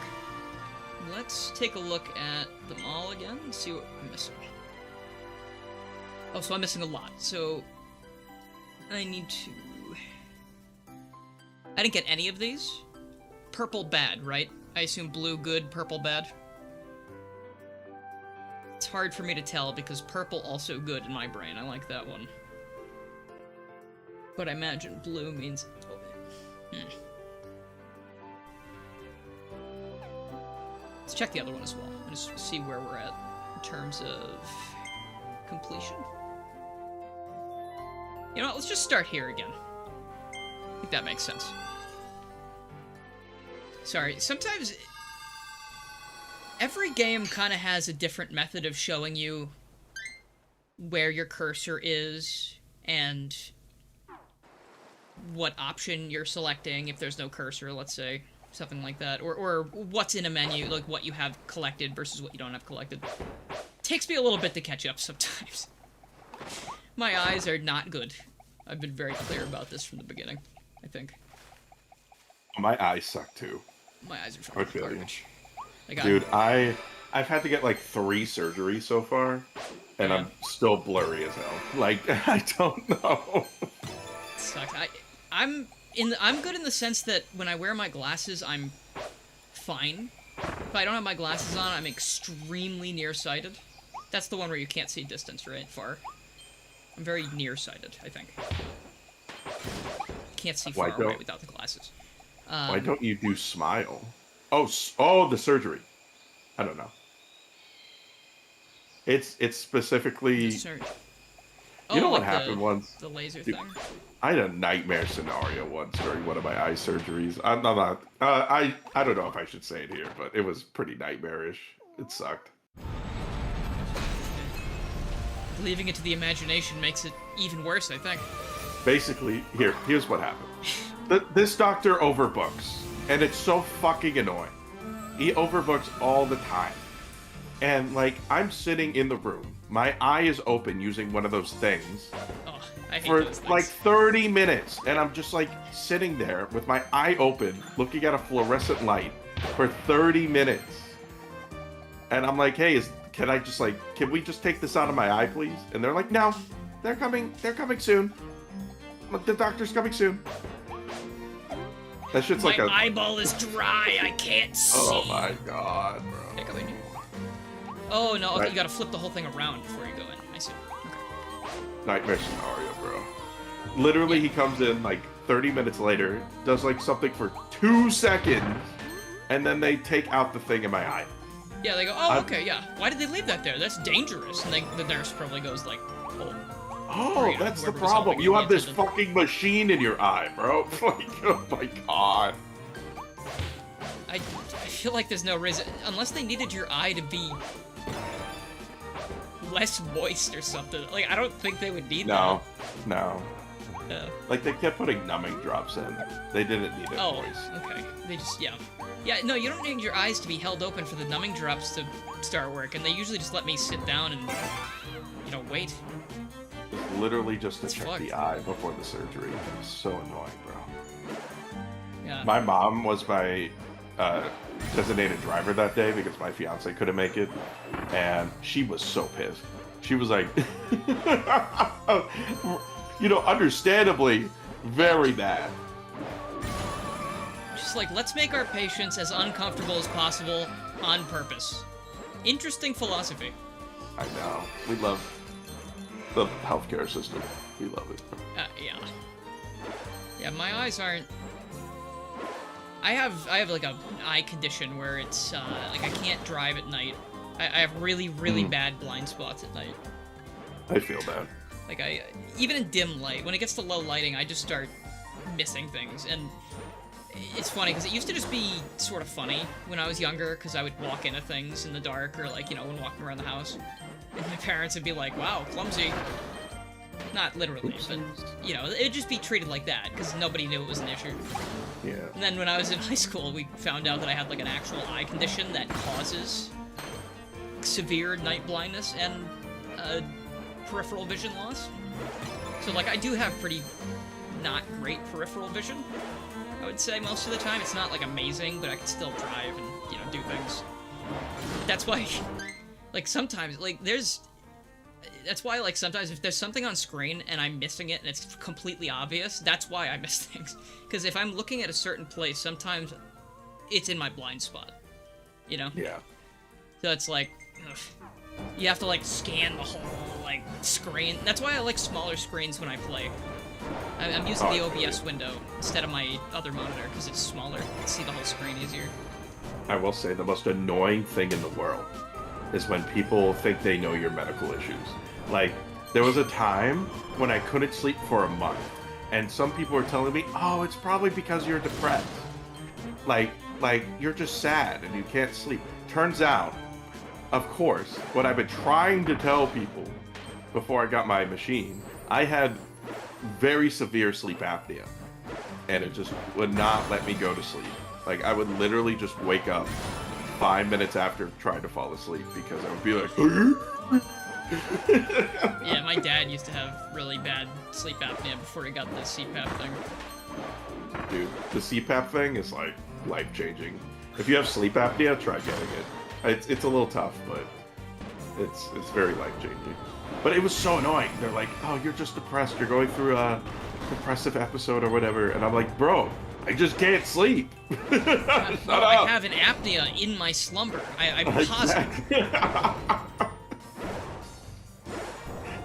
Let's take a look at them all again and see what I'm missing. Oh, so I'm missing a lot. So I need to... I didn't get any of these. Purple bad, right? I assume blue good, purple bad. It's hard for me to tell because purple also good in my brain. I like that one. But I imagine blue means... Let's check the other one as well. And just see where we're at in terms of completion. You know what? Let's just start here again. I think that makes sense. Sorry, sometimes... Every game kind of has a different method of showing you where your cursor is and what option you're selecting if there's no cursor, let's say. Something like that. Or what's in a menu, like what you have collected versus what you don't have collected. Takes me a little bit to catch up sometimes. My eyes are not good. I've been very clear about this from the beginning, I think. My eyes suck too. My eyes are fucking garbage. Dude, I've had to get like 3 surgeries so far, and I'm still blurry as hell. Like, I don't know. It sucks. I'm good in the sense that when I wear my glasses, I'm fine. If I don't have my glasses on, I'm extremely nearsighted. That's the one where you can't see distance, right? Far. I'm very nearsighted, I think. Can't see far away without the glasses. Why don't you do smile? Oh, the surgery. I don't know. It's specifically. You know what happened once? The laser thing. I had a nightmare scenario once during one of my eye surgeries. I'm not. I don't know if I should say it here, but it was pretty nightmarish. It sucked. Leaving it to the imagination makes it even worse, I think. Basically, here's what happened. This doctor overbooks, and it's so fucking annoying. He overbooks all the time. And, like, I'm sitting in the room. My eye is open using one of those things. Oh, I hate for, those things. like, 30 minutes. And I'm just, like, sitting there with my eye open, looking at a fluorescent light for 30 minutes. And I'm like, hey, can we just take this out of my eye, please? And they're like, no, they're coming soon. The doctor's coming soon. That shit's my eyeball is dry. I can't see. Oh my god, bro. Oh no! Okay, you gotta flip the whole thing around before you go in. I see. Okay. Nightmare scenario, bro. Literally, He comes in like 30 minutes later, does like something for 2 seconds, and then they take out the thing in my eye. Yeah, they go, oh, okay, yeah. Why did they leave that there? That's dangerous. And the nurse probably goes like, oh, that's the problem. You have this fucking machine in your eye, bro. Like, oh my god. I feel like there's no reason, unless they needed your eye to be less moist or something. Like, I don't think they would need that. No. Like, they kept putting numbing drops in. They didn't need it moist. Okay. They just, yeah. Yeah, no, you don't need your eyes to be held open for the numbing drops to start work, and they usually just let me sit down and, wait. Literally just to check the eye before the surgery. It was so annoying, bro. Yeah. My mom was my designated driver that day because my fiance couldn't make it, and she was so pissed. She was like, understandably, very bad. Just like, let's make our patients as uncomfortable as possible on purpose. Interesting philosophy. I know. We love the healthcare system. We love it. Yeah. Yeah, my eyes aren't... I have like an eye condition where it's, like, I can't drive at night. I have really, really bad blind spots at night. I feel that. Like, even in dim light, when it gets to low lighting, I just start missing things, and it's funny, because it used to just be sort of funny when I was younger, because I would walk into things in the dark, or, like, when walking around the house, and my parents would be like, wow, clumsy. Not literally, but, it'd just be treated like that, because nobody knew it was an issue. Yeah. And then when I was in high school, we found out that I had, like, an actual eye condition that causes severe night blindness and peripheral vision loss. So, like, I do have pretty not great peripheral vision, I would say, most of the time. It's not, like, amazing, but I can still drive and, do things. That's why, like, sometimes, like, that's why, like, sometimes if there's something on screen and I'm missing it and it's completely obvious, that's why I miss things. Because if I'm looking at a certain place, sometimes it's in my blind spot, Yeah. So it's like, ugh. You have to, like, scan the whole, like, screen. That's why I like smaller screens when I play. I'm using the OBS window instead of my other monitor, because it's smaller. I can see the whole screen easier. I will say the most annoying thing in the world is when people think they know your medical issues. Like, there was a time when I couldn't sleep for a month, and some people were telling me, oh, it's probably because you're depressed. Like, you're just sad and you can't sleep. Turns out, of course, what I've been trying to tell people before I got my machine, I had very severe sleep apnea, and it just would not let me go to sleep. Like, I would literally just wake up 5 minutes after trying to fall asleep because I would be like, Yeah, my dad used to have really bad sleep apnea before he got the CPAP thing. Dude, the CPAP thing is, like, life-changing. If you have sleep apnea, try getting it. It's a little tough, but it's very life-changing. But it was so annoying. They're like, oh, you're just depressed. You're going through depressive episode or whatever, and I'm like, bro, I just can't sleep. Shut up. I have an apnea in my slumber. I'm positive.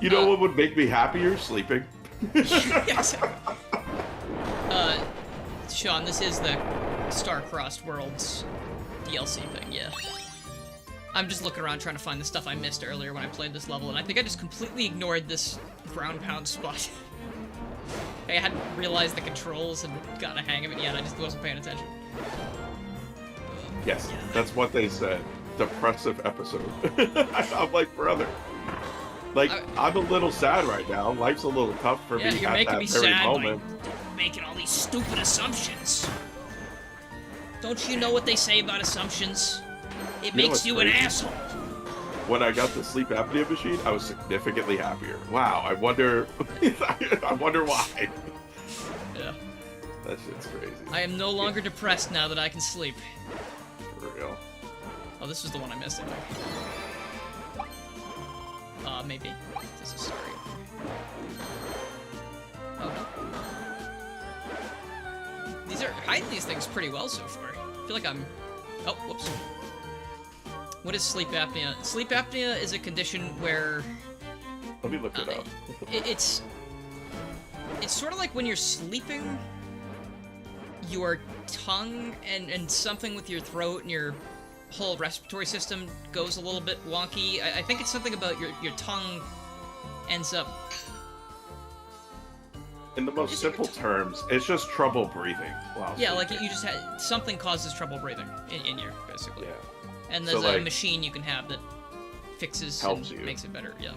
You know what would make me happier? Sleeping. Yes. Sean, this is the Star-Crossed Worlds DLC thing, yeah. I'm just looking around trying to find the stuff I missed earlier when I played this level, and I think I just completely ignored this ground pound spot. I hadn't realized the controls and gotten a hang of it yet, I just wasn't paying attention. Yes, that's what they said. Depressive episode. I'm like, brother. Like, I'm a little sad right now. Life's a little tough for me at that very moment. Making all these stupid assumptions. Don't you know what they say about assumptions? It makes you an asshole. When I got the sleep apnea machine, I was significantly happier. Wow, I wonder why. Yeah. That shit's crazy. I am no longer depressed now that I can sleep. For real. Oh, this was the one I missed, I think. Maybe. This is sorry. Oh, no. These are hiding these things pretty well so far. I feel like I'm... Oh, whoops. What is sleep apnea? Sleep apnea is a condition where... Let me look it up. It's sort of like when you're sleeping, your tongue and something with your throat and your whole respiratory system goes a little bit wonky. I think it's something about your tongue ends up... In the most simple terms, it's just trouble breathing. Yeah, like you just had... Something causes trouble breathing in you, basically. Yeah. And there's a machine you can have that fixes helps and you. Makes it better, yeah.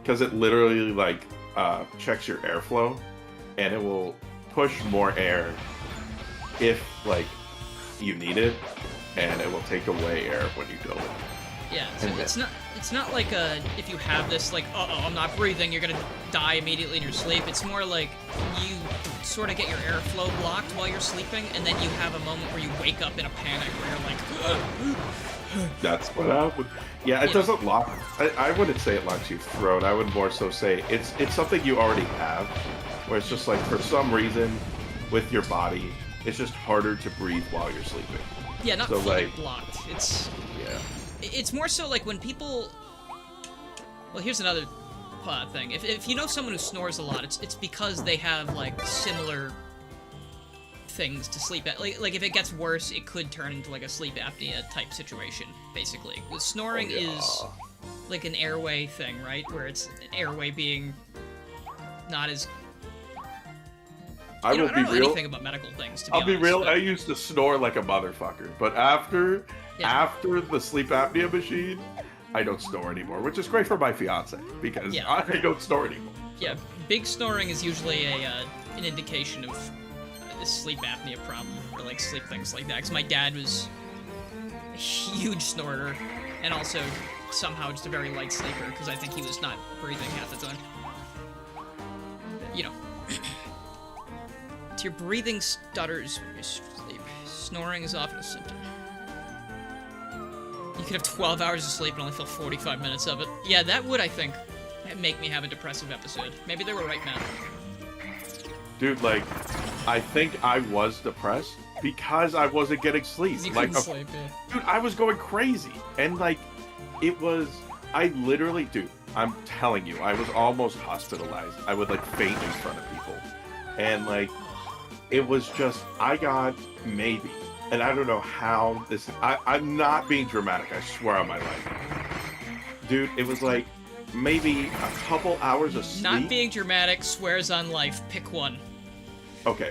Because it literally, like, checks your airflow, and it will push more air if, like, you need it, and it will take away air when you don't. Yeah, so it's not like if you have this, like, uh-oh, I'm not breathing, you're gonna die immediately in your sleep. It's more like you sort of get your airflow blocked while you're sleeping, and then you have a moment where you wake up in a panic where you're like, ugh. That's what happened. Yeah, it doesn't lock. I wouldn't say it locks your throat. I would more so say it's something you already have, where it's just like for some reason with your body, it's just harder to breathe while you're sleeping. Yeah, not so, fully like, blocked. It's yeah. It's more so like when people. Well, here's another thing. If you know someone who snores a lot, it's because they have like similar things to sleep at. Like if it gets worse, it could turn into like a sleep apnea type situation. Basically, with snoring is like an airway thing, right? Where it's an airway being not as. I don't know anything about medical things. To be honest, I'll be real. but... I used to snore like a motherfucker, but after the sleep apnea machine, I don't snore anymore, which is great for my fiance because I don't snore anymore. Yeah, big snoring is usually an indication of a sleep apnea problem or like sleep things like that. Because my dad was a huge snorer and also somehow just a very light sleeper because I think he was not breathing half the time. You know. Your breathing stutters when you sleep. Snoring is often a symptom. You could have 12 hours of sleep and only feel 45 minutes of it. Yeah, that would, I think, make me have a depressive episode. Maybe they were right, Matt. Dude, like, I think I was depressed because I wasn't getting sleep. You like, couldn't sleep, yeah. Dude, I was going crazy. And, like, it was... I literally... Dude, I'm telling you, I was almost hospitalized. I would, like, faint in front of people. And, like... It was just, I got maybe, and I don't know how this, I'm not being dramatic, I swear on my life. Dude, it was like, maybe a couple hours of sleep. Not being dramatic, swears on life, pick one. Okay.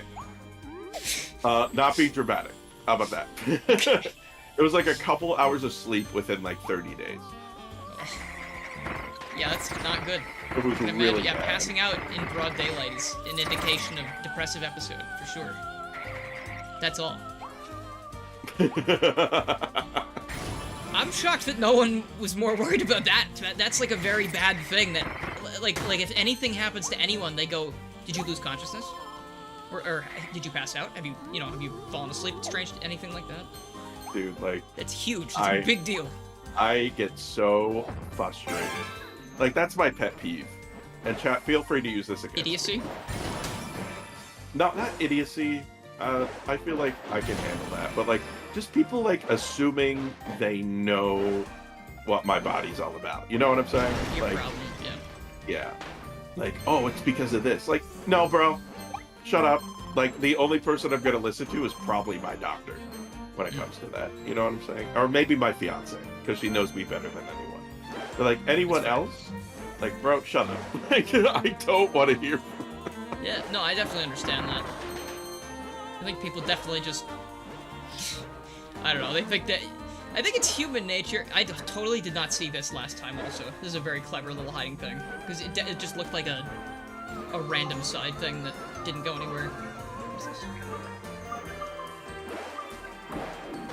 Not being dramatic, how about that? It was like a couple hours of sleep within like 30 days. Yeah, that's not good. It was really bad. Passing out in broad daylight is an indication of depressive episode, for sure. That's all. I'm shocked that no one was more worried about that. That's like a very bad thing that, like if anything happens to anyone, they go, did you lose consciousness? Or did you pass out? Have you fallen asleep? Strange, anything like that? Dude, like... That's huge. It's a big deal. I get so frustrated. Like, that's my pet peeve. And chat, feel free to use this again. Idiocy? not idiocy. I feel like I can handle that, but like just people like assuming they know what my body's all about. You know what I'm saying? Your Like, problem, yeah. yeah, like, oh, it's because of this. Like, no, bro, shut up. Like, the only person I'm gonna listen to is probably my doctor when it comes to that. You know what I'm saying? Or maybe my fiance, because she knows me better than anyone. But like anyone else, like, bro, shut up. Like, I don't want to hear. Yeah, no, I definitely understand that. I think people definitely just... I don't know, they think that... I think it's human nature. I totally did not see this last time also. This is a very clever little hiding thing. Because it just looked like a random side thing that didn't go anywhere. What's this?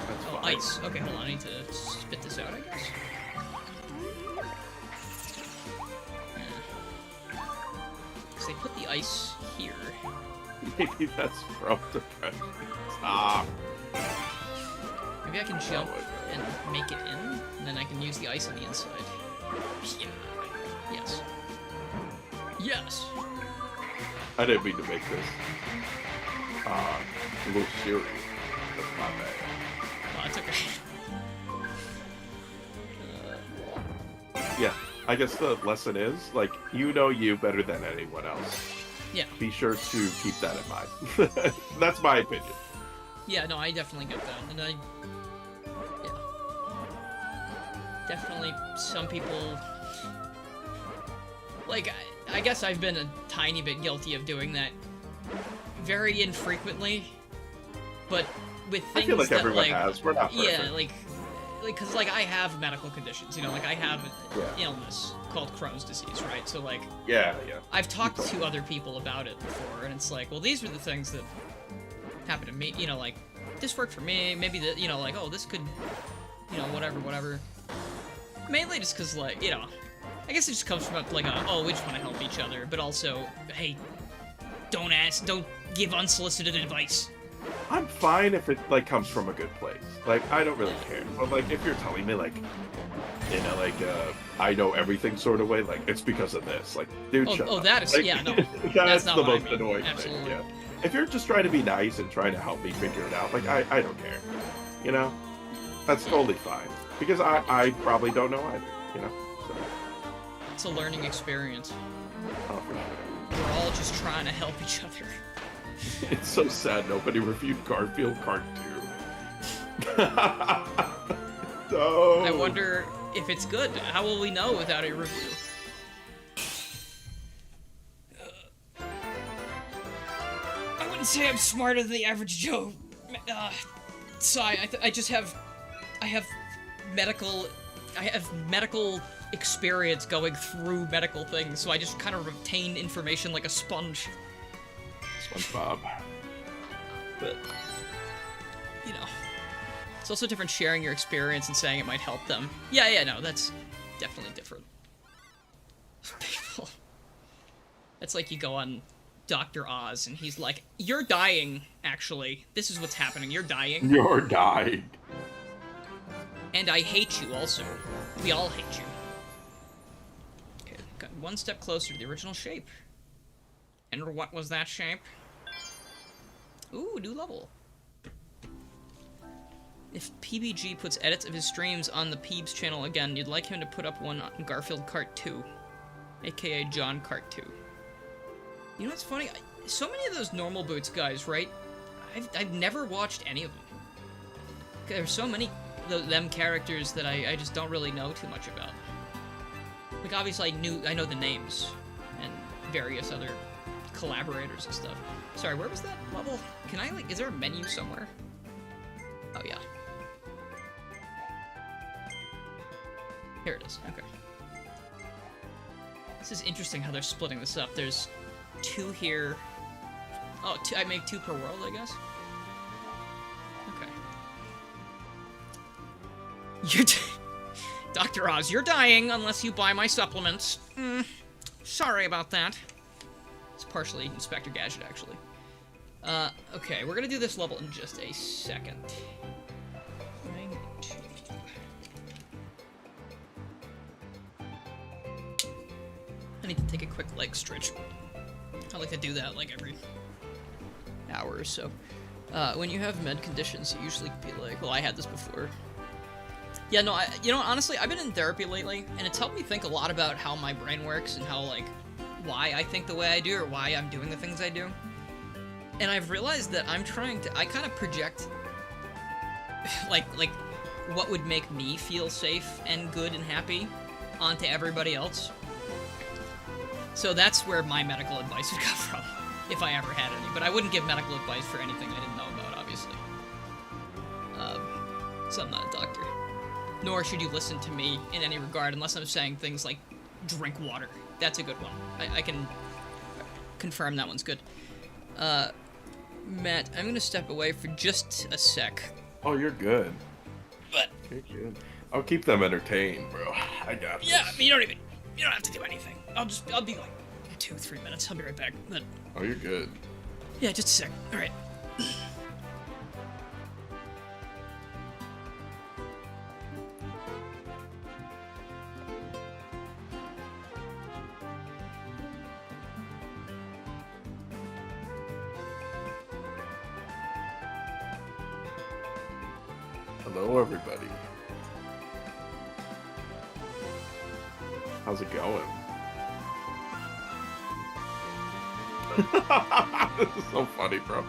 That's Oh, fine. ice. Okay, hold on, I need to spit this out, I guess. So they put the ice here. Maybe that's from depression. Stop. Maybe I can jump and make it in, and then I can use the ice on the inside. Yeah. Yes. Yes! I didn't mean to make this a little serious. That's my bad. Oh, that's okay. Yeah, I guess the lesson is, like, you know you better than anyone else. Yeah. Be sure to keep that in mind. That's my opinion. Yeah, no, I definitely get that. And yeah. Definitely some people... Like, I guess I've been a tiny bit guilty of doing that very infrequently, but with things I feel like that, everyone has. We're not perfect. yeah, because, like, I have medical conditions, you know, like, I have an Yeah. illness called Crohn's disease, right? So, like, Yeah. I've talked to other people about it before, and it's like, well, these are the things that happen to me, you know, like, this worked for me, maybe, you know, like, oh, this could, you know, whatever. Mainly just because, like, you know, I guess it just comes from, like, oh, we just want to help each other, but also, hey, don't give unsolicited advice. I'm fine if it, like, comes from a good place. Like, I don't really care. But, like, if you're telling me, like, you know, like, I know everything sort of way, like, it's because of this. Like, dude, shut up. That is, like, yeah, no. that's not the what I most mean. annoying Absolutely. thing, yeah. If you're just trying to be nice and trying to help me figure it out, like, I don't care. You know? That's totally fine. Because I probably don't know either, you know? So, It's a learning experience. oh, for sure. We're all just trying to help each other. It's so sad nobody reviewed Garfield Part 2. No. I wonder if it's good. How will we know without a review? I wouldn't say I'm smarter than the average Joe. Sigh, I have medical experience going through medical things, so I just kind of retain information like a sponge. SpongeBob. But, you know, it's also different sharing your experience and saying it might help them. Yeah, no, that's definitely different. People. It's like you go on Dr. Oz and he's like, you're dying, actually. This is what's happening. You're dying. You're dying. And I hate you also. We all hate you. Okay, got one step closer to the original shape. And what was that shape? Ooh, new level. If PBG puts edits of his streams on the Peebs channel again, you'd like him to put up one on Garfield Kart 2. AKA John Kart 2. You know what's funny? So many of those normal boots guys, right? I've never watched any of them. There's so many them characters that I just don't really know too much about. Like, obviously I know the names and various other collaborators and stuff. Sorry, where was that level? Can I, like, is there a menu somewhere? Oh, yeah. Here it is, okay. This is interesting how they're splitting this up. There's 2 here. Oh, I make 2 per world, I guess? Okay. Dr. Oz, you're dying unless you buy my supplements. Sorry about that. It's partially Inspector Gadget, actually. Okay, we're gonna do this level in just a second. I need to take a quick leg stretch. I like to do that, like, every powers. So when you have med conditions, you usually be like, well, I had this before. Yeah, no, honestly, I've been in therapy lately, and it's helped me think a lot about how my brain works and how, like, why I think the way I do or why I'm doing the things I do. And I've realized that I kind of project, like, what would make me feel safe and good and happy onto everybody else. So that's where my medical advice would come from, if I ever had any. But I wouldn't give medical advice for anything I didn't know about, obviously. So I'm not a doctor. Nor should you listen to me in any regard unless I'm saying things like drink water. That's a good one. I can confirm that one's good. Matt, I'm gonna step away for just a sec. Oh, you're good. But You're good. I'll keep them entertained, bro. I got this. yeah, I mean, you don't have to do anything. I'll be like 2-3 minutes. I'll be right back. But Oh, you're good. yeah, just a sec. All right. Hello, everybody. How's it going? This is so funny, bro.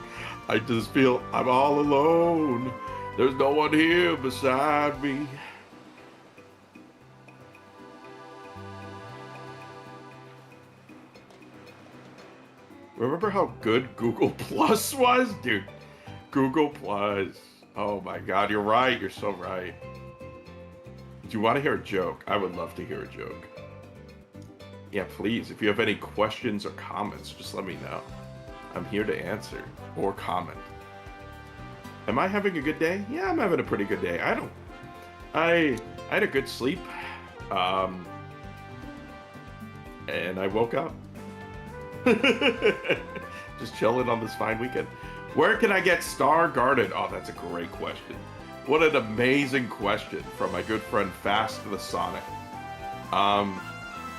I just feel I'm all alone. There's no one here beside me. Remember how good Google Plus was? Dude, Google Plus. Oh my god, you're right. You're so right. Do you want to hear a joke? I would love to hear a joke. Yeah, please. If you have any questions or comments, just let me know. I'm here to answer or comment. Am I having a good day? Yeah, I'm having a pretty good day. I had a good sleep. And I woke up. Just chilling on this fine weekend. Where can I get Star Garden? Oh, that's a great question. What an amazing question from my good friend Fast the Sonic.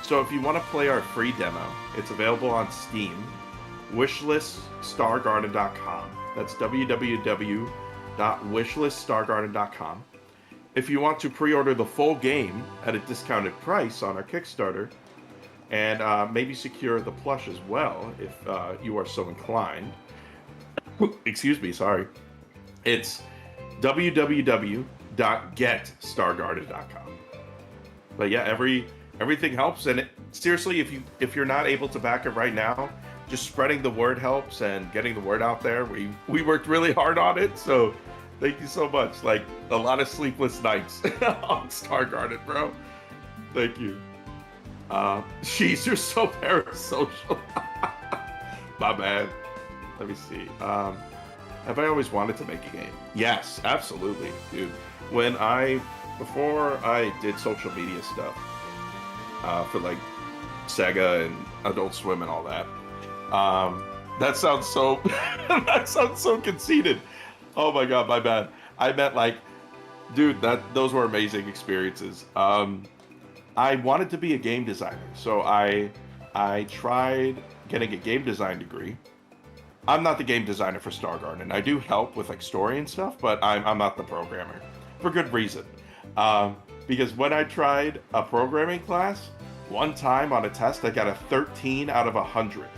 So if you want to play our free demo, it's available on Steam. Wishliststargarden.com. That's www.wishliststargarden.com. If you want to pre-order the full game at a discounted price on our Kickstarter, and maybe secure the plush as well, if you are so inclined. Excuse me, sorry. It's www.getstargarden.com. But yeah, everything helps, and seriously, if you're not able to back it right now, just spreading the word helps and getting the word out there. We worked really hard on it, so thank you so much. Like a lot of sleepless nights on Star Garden, bro. Thank you. Jeez, you're so parasocial. My bad. Let me see. Have I always wanted to make a game? Yes, absolutely, dude. Before I did social media stuff, for like Sega and Adult Swim and all that. That sounds so that sounds so conceited. Oh my god, my bad. I meant like, dude, those were amazing experiences. I wanted to be a game designer, so I tried getting a game design degree. I'm not the game designer for Star Garden. I do help with like story and stuff, but I'm not the programmer for good reason. Because when I tried a programming class, one time on a test, I got a 13 out of 100.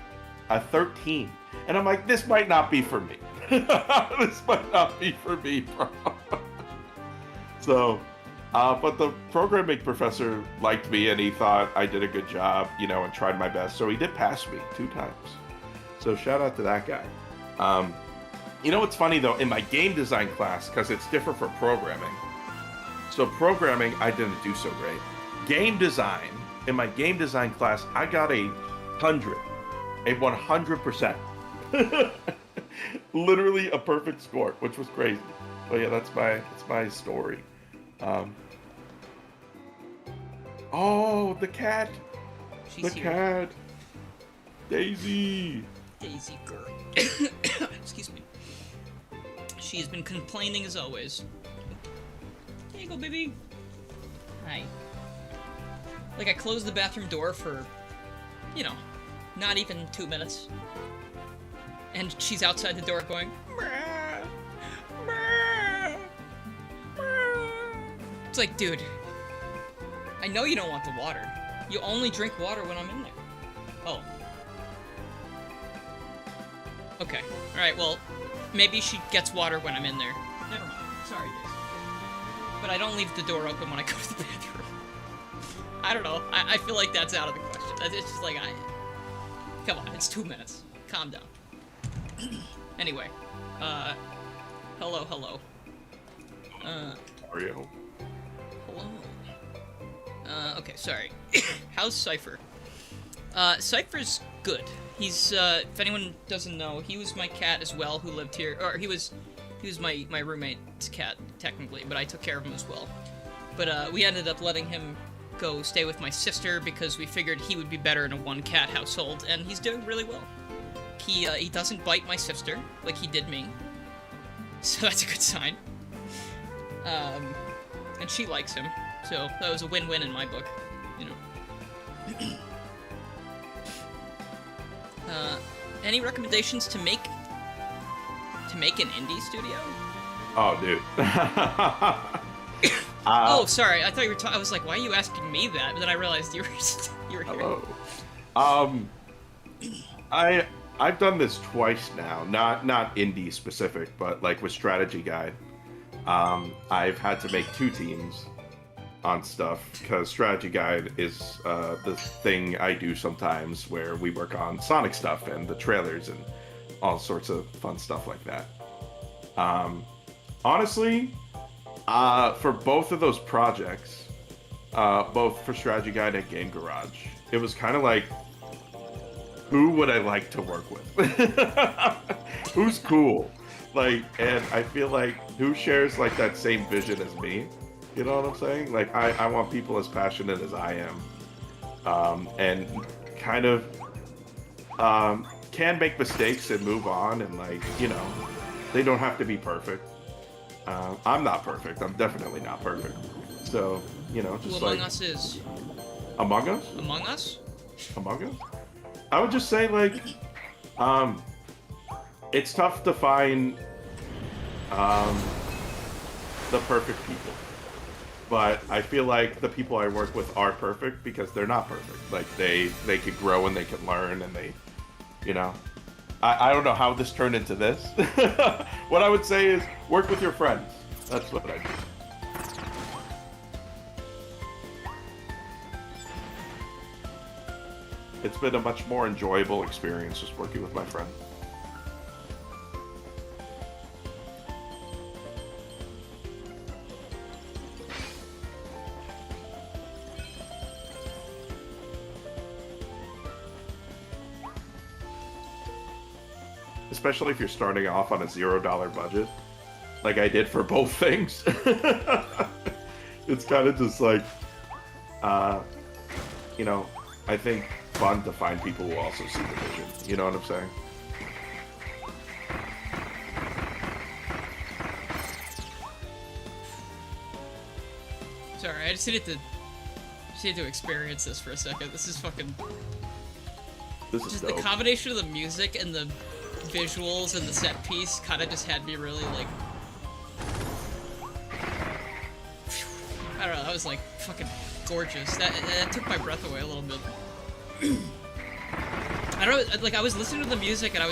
A 13. And I'm like, this might not be for me. This might not be for me, bro. So, but the programming professor liked me and he thought I did a good job, and tried my best. So he did pass me 2 times. So shout out to that guy. What's funny though, in my game design class, because it's different from programming. So programming, I didn't do so great. Game design, in my game design class, I got a 100%. Literally a perfect score, which was crazy. But yeah, that's my story. Oh, the cat. She's here. Cat. Daisy girl. Excuse me. She's been complaining as always. There you go, baby. Hi. Like, I closed the bathroom door for, not even 2 minutes. and she's outside the door going. It's like, dude, I know you don't want the water. You only drink water when I'm in there. Oh. Okay. Alright, well, maybe she gets water when I'm in there. Never mind. Sorry, Daisy. But I don't leave the door open when I go to the bathroom. I don't know. I feel like that's out of the question. It's just like, come on, it's 2 minutes. Calm down. Anyway. Hello. Mario. Hello. Okay, sorry. How's Cypher? Cypher's good. He's, if anyone doesn't know, he was my cat as well who lived here, or he was my roommate's cat, technically, but I took care of him as well. But, we ended up letting him go stay with my sister because we figured he would be better in a one-cat household, and he's doing really well. He doesn't bite my sister like he did me, so that's a good sign. And she likes him, so that was a win-win in my book, you know. Any recommendations to make an indie studio? Oh, dude. Oh, sorry. I thought you were. I was like, why are you asking me that? But then I realized you were here. Hello. I've done this twice now. Not indie specific, but like with Strategy Guide. I've had to make 2 teams on stuff because Strategy Guide is the thing I do sometimes where we work on Sonic stuff and the trailers and all sorts of fun stuff like that. Honestly, for both of those projects, both for Strategy Guide and Game Garage, it was kind of like, who would I like to work with? Who's cool? Like, and I feel like who shares like that same vision as me? You know what I'm saying? Like, I want people as passionate as I am, and kind of can make mistakes and move on, and like, you know, they don't have to be perfect. I'm not perfect. I'm definitely not perfect. So, you know, just who like... Among Us is? Among Us? Among Us? Among Us? I would just say, like, it's tough to find the perfect people. But I feel like the people I work with are perfect because they're not perfect. Like, they can grow and they can learn and they, you know... I don't know how this turned into this. What I would say is work with your friends. That's what I do. It's been a much more enjoyable experience just working with my friends. Especially if you're starting off on a $0 budget, like I did for both things. It's kind of just like, you know, I think fun to find people who also see the vision. You know what I'm saying? Sorry, I just needed to experience this for a second. This is fucking... This is just dope. the combination of the music and the visuals and the set piece kind of just had me really, like... I don't know, that was, like, fucking gorgeous. That took my breath away a little bit. I don't know, like, I was listening to the music and I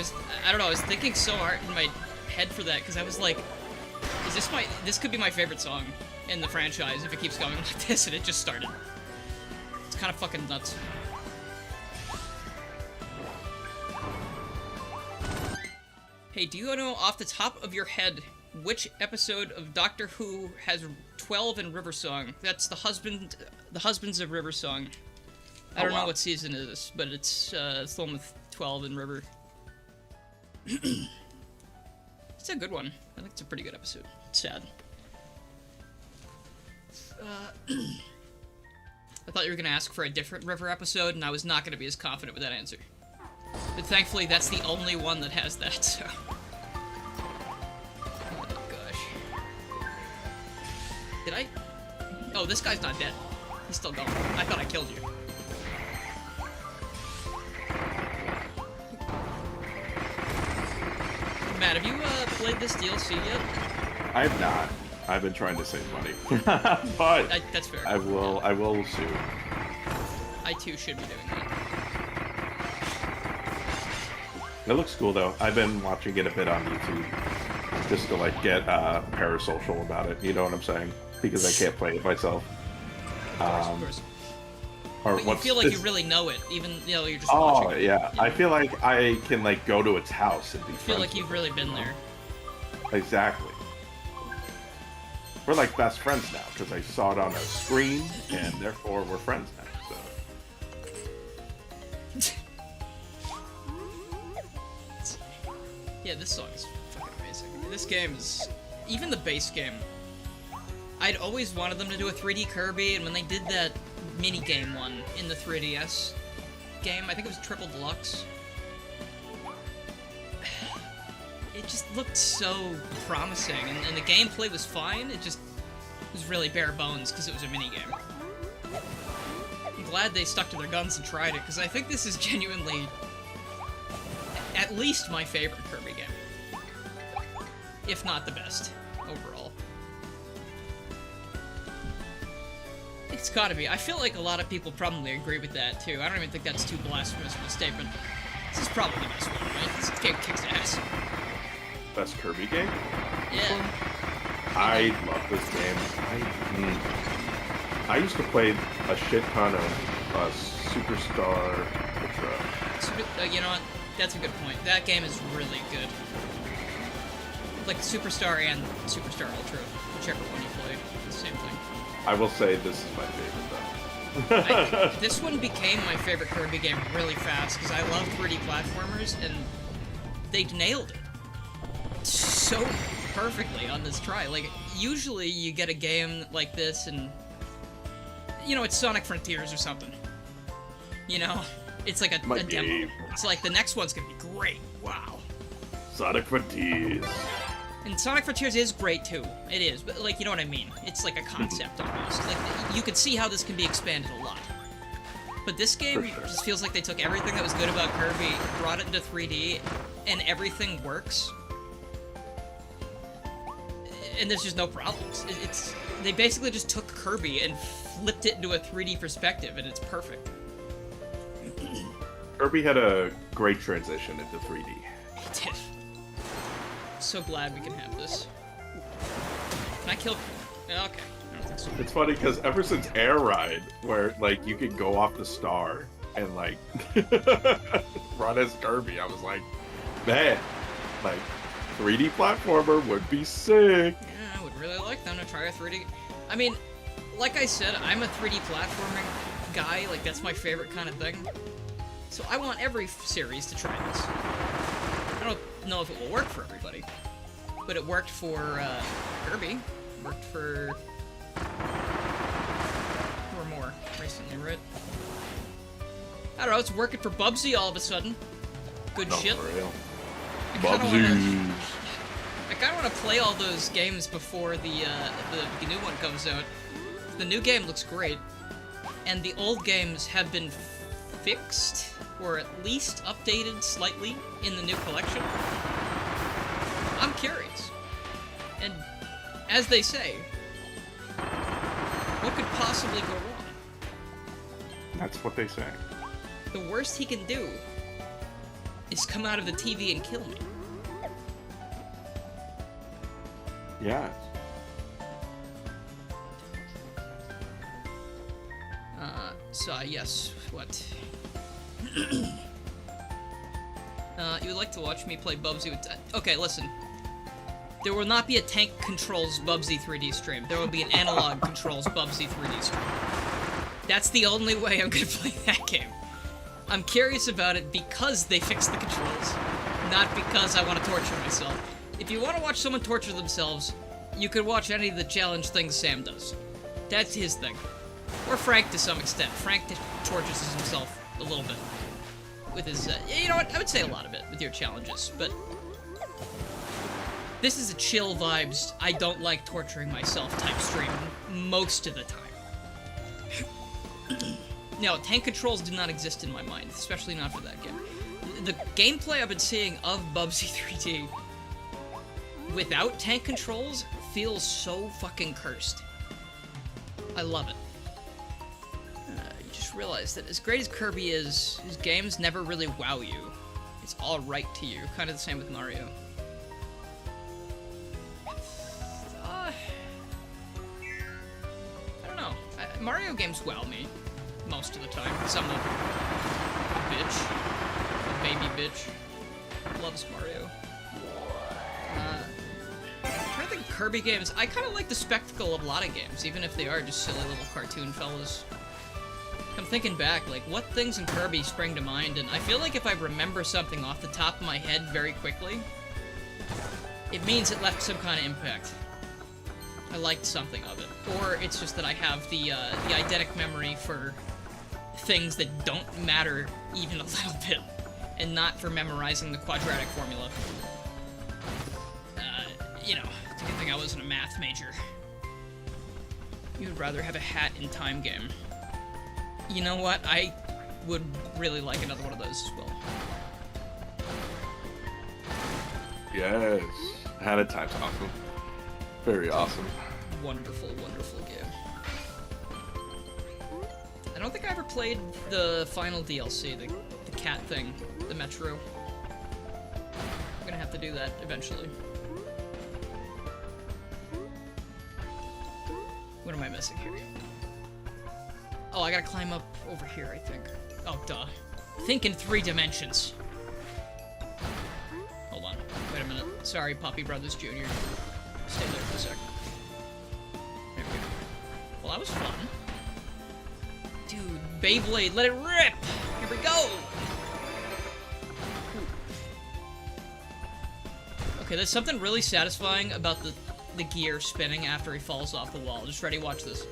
don't know, I was thinking so hard in my head for that, because I was like, this could be my favorite song in the franchise if it keeps going like this, and it just started. It's kind of fucking nuts. Hey, do you know off the top of your head which episode of Doctor Who has 12 in River Song? That's the Husbands of River Song. I don't know what season it is, but it's the one with 12 in River. It's a good one. I think it's a pretty good episode. It's sad. I thought you were going to ask for a different River episode, and I was not going to be as confident with that answer. But thankfully, that's the only one that has that, so... Oh, gosh. Did I... Oh, this guy's not dead. He's still going. I thought I killed you. Matt, have you played this DLC yet? I have not. I've been trying to save money, but That's fair. I will. Yeah. I will soon. I too should be doing that. It looks cool though. I've been watching it a bit on YouTube just to like get parasocial about it. You know what I'm saying? Because I can't play it myself. Of course. Or But you feel like you really know it, even you're just Oh watching. yeah, I feel like I can like go to its house and be. I feel like you've really been there. Exactly. We're like best friends now because I saw it on a screen, and therefore we're friends now. So. Yeah, this song is fucking amazing. This game is... Even the base game. I'd always wanted them to do a 3D Kirby, and when they did that mini-game one in the 3DS game, I think it was Triple Deluxe, it just looked so promising, and the gameplay was fine, it just was really bare bones because it was a mini-game. I'm glad they stuck to their guns and tried it, because I think this is genuinely at least my favorite Kirby game. If not the best, overall. It's gotta be. I feel like a lot of people probably agree with that, too. I don't even think that's too blasphemous of a statement. This is probably the best one, right? This game kicks ass. Best Kirby game? Yeah. I love this game. I used to play a shit ton of Superstar Ultra. You know what? That's a good point. That game is really good. Like Superstar and Superstar Ultra, whichever one you play, the same thing. I will say this is my favorite though. This one became my favorite Kirby game really fast because I love 3D platformers and they nailed it so perfectly on this try. Like, usually you get a game like this and, you know, it's Sonic Frontiers or something. You know? It's like a demo. It's like, the next one's gonna be great. Wow. Sonic Frontiers. And Sonic Frontiers is great too. It is, but like, you know what I mean? It's like a concept almost. Like, you could see how this can be expanded a lot. But this game just feels like they took everything that was good about Kirby, brought it into 3D, and everything works. And there's just no problems. They basically just took Kirby and flipped it into a 3D perspective, and it's perfect. Kirby had a great transition into 3D. He did. So glad we can have this. Can I kill... Okay, I don't think so. It's funny because ever since Air Ride, where like you could go off the star and like run as Kirby, I was like, man, like 3D platformer would be sick. Yeah, I would really like them to try a 3D... I mean, like I said, I'm a 3D platforming guy, like that's my favorite kind of thing. So I want every series to try this. I don't know if it will work for everybody, but it worked for Kirby. It worked for more recently, right? I don't know. It's working for Bubsy all of a sudden. Good shit. For real. I kind of want to play all those games before the new one comes out. The new game looks great, and the old games have been fixed, or at least updated slightly in the new collection. I'm curious. And as they say, what could possibly go wrong? That's what they say. The worst he can do is come out of the TV and kill me. Yeah. Yes, what? You would like to watch me play Bubsy with... Okay, listen. There will not be a tank controls Bubsy 3D stream. There will be an analog controls Bubsy 3D stream. That's the only way I'm gonna play that game. I'm curious about it because they fixed the controls, not because I want to torture myself. If you want to watch someone torture themselves, you could watch any of the challenge things Sam does. That's his thing. Or Frank to some extent. Frank tortures himself a little bit with his, you know what, I would say a lot of it with your challenges, but this is a chill vibes, I don't like torturing myself type stream most of the time. No, tank controls do not exist in my mind, especially not for that game. The gameplay I've been seeing of Bubsy 3D without tank controls feels so fucking cursed. I love it. You just realize that as great as Kirby is, his games never really wow you. It's all right to you. Kind of the same with Mario. I don't know. Mario games wow me most of the time. Some of bitch, a baby bitch, loves Mario. I think Kirby games, I kind of like the spectacle of a lot of games, even if they are just silly little cartoon fellas. I'm thinking back, like, what things in Kirby spring to mind, and I feel like if I remember something off the top of my head very quickly, it means it left some kind of impact. I liked something of it. Or it's just that I have the eidetic memory for things that don't matter even a little bit, and not for memorizing the quadratic formula. You know, it's a good thing I wasn't a math major. You'd rather have a hat in time game. You know what? I would really like another one of those as well. Yes. Hat in time's awesome. Very awesome. Wonderful, wonderful game. I don't think I ever played the final DLC, the cat thing, the Metro. I'm gonna have to do that eventually. What am I missing here? Oh, I gotta climb up over here, I think. Oh, duh. Think in 3 dimensions. Hold on. Wait a minute. Sorry, Puppy Brothers Jr. Stay there for a sec. There we go. Well, that was fun. Dude, Beyblade, let it rip! Here we go! Okay, there's something really satisfying about the gear spinning after he falls off the wall. Just ready, watch this.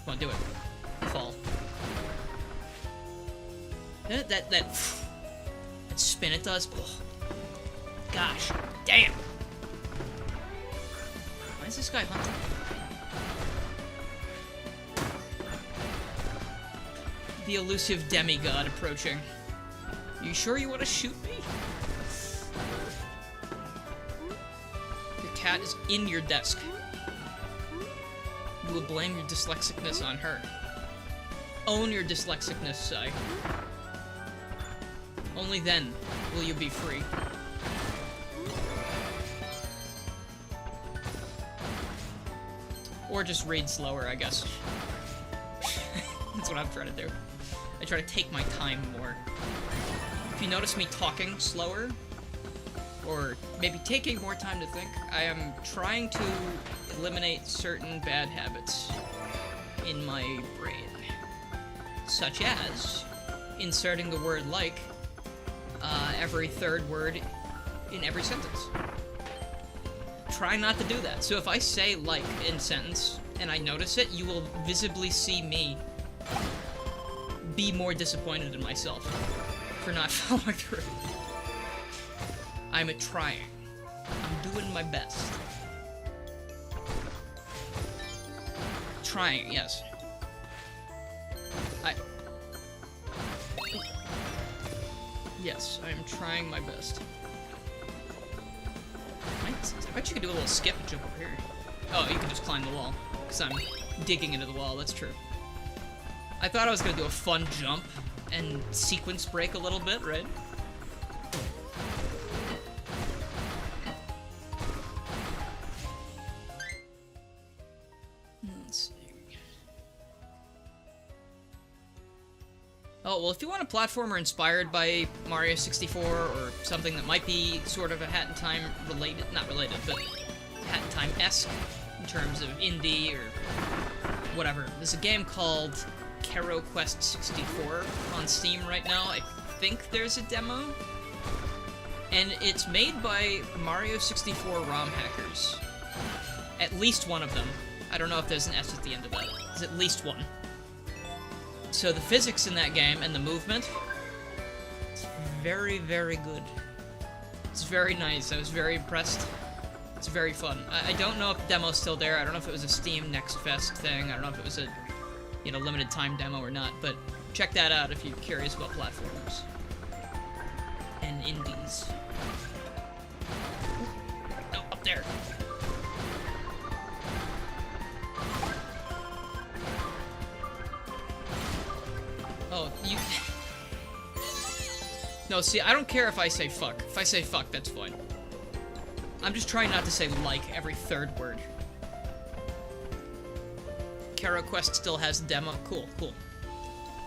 Come on, do it. Fall. That spin it does. Oh. Gosh, damn. Why is this guy hunting? The elusive demigod approaching. You sure you want to shoot me? Your cat is in your desk. You will blame your dyslexicness on her. Own your dyslexicness, Sai. Only then will you be free. Or just read slower, I guess. That's what I'm trying to do. I try to take my time more. If you notice me talking slower, or maybe taking more time to think, I am trying to eliminate certain bad habits in my brain. Such as inserting the word like every third word in every sentence. Try not to do that. So if I say like in sentence and I notice it, you will visibly see me be more disappointed in myself for not following through. I'm trying. I'm doing my best. Trying, yes. Yes, I'm trying my best. I bet you could do a little skip and jump over here. Oh, you can just climb the wall. Because I'm digging into the wall, that's true. I thought I was gonna do a fun jump and sequence break a little bit, right? Let's see. Oh, well, if you want a platformer inspired by Mario 64 or something that might be sort of a Hat in Time related, not related, but Hat in Time-esque in terms of indie or whatever, there's a game called Kero Quest 64 on Steam right now. I think there's a demo. And it's made by Mario 64 ROM hackers. At least one of them. I don't know if there's an S at the end of that. There's at least one. So the physics in that game and the movement, it's very, very good. It's very nice. I was very impressed. It's very fun. I don't know if the demo's still there. I don't know if it was a Steam Next Fest thing. I don't know if it was a, you know, limited time demo or not, but check that out if you're curious about platformers and indies. No, see, I don't care if I say fuck. If I say fuck, that's fine. I'm just trying not to say like every third word. Kara Quest still has demo. Cool, cool.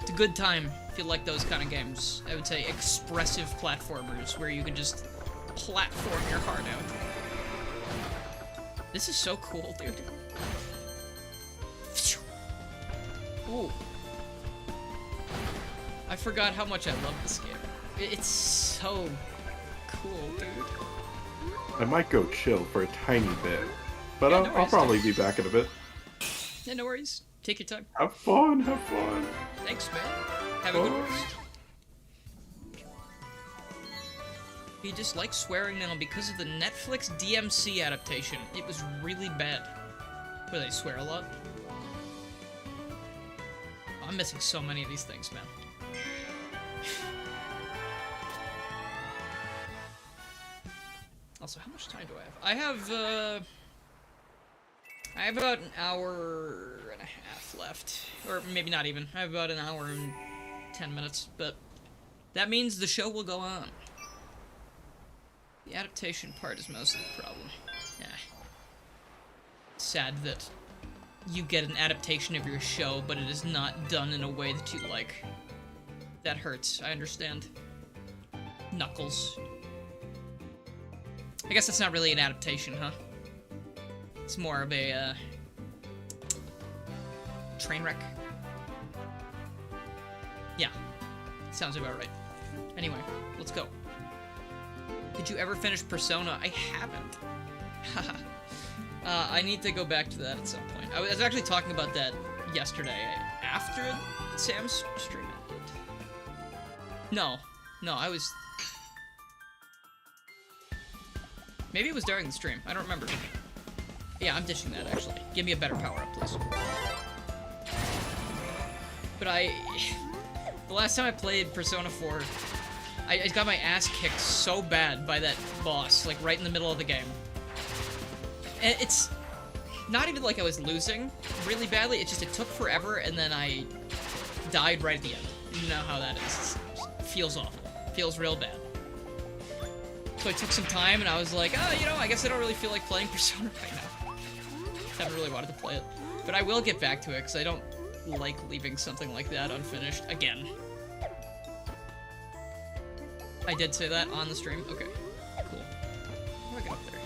It's a good time if you like those kind of games. I would say expressive platformers where you can just platform your heart out. This is so cool, dude. Ooh. I forgot how much I love this game. It's so cool, dude. I might go chill for a tiny bit, but Yeah, no I'll probably be back in a bit. Yeah, no worries. Take your time. Have fun, have fun. Thanks, man. Have a good rest. He dislikes swearing now because of the Netflix DMC adaptation. It was really bad. Where they swear a lot. I'm missing so many of these things, man. Also, how much time do I have? I have about an hour and a half left. Or maybe not even. I have about an hour and 10 minutes, but that means the show will go on. The adaptation part is mostly the problem. Yeah. Sad that you get an adaptation of your show, but it is not done in a way that you like. That hurts, I understand. Knuckles. I guess that's not really an adaptation, huh? It's more of a, train wreck. Yeah. Sounds about right. Anyway, let's go. Did you ever finish Persona? I haven't. Haha. I need to go back to that at some point. I was actually talking about that yesterday, after Sam's stream ended. No, I was... Maybe it was during the stream. I don't remember. Yeah, I'm dishing that, actually. Give me a better power-up, please. But the last time I played Persona 4, I got my ass kicked so bad by that boss, like, right in the middle of the game. And it's not even like I was losing really badly, it took forever, and then I died right at the end. You know how that is. It feels awful. It feels real bad. So I took some time, and I was like, oh, you know, I guess I don't really feel like playing Persona right now. Haven't really wanted to play it. But I will get back to it, because I don't like leaving something like that unfinished again. I did say that on the stream? Okay, cool. How do I get up there?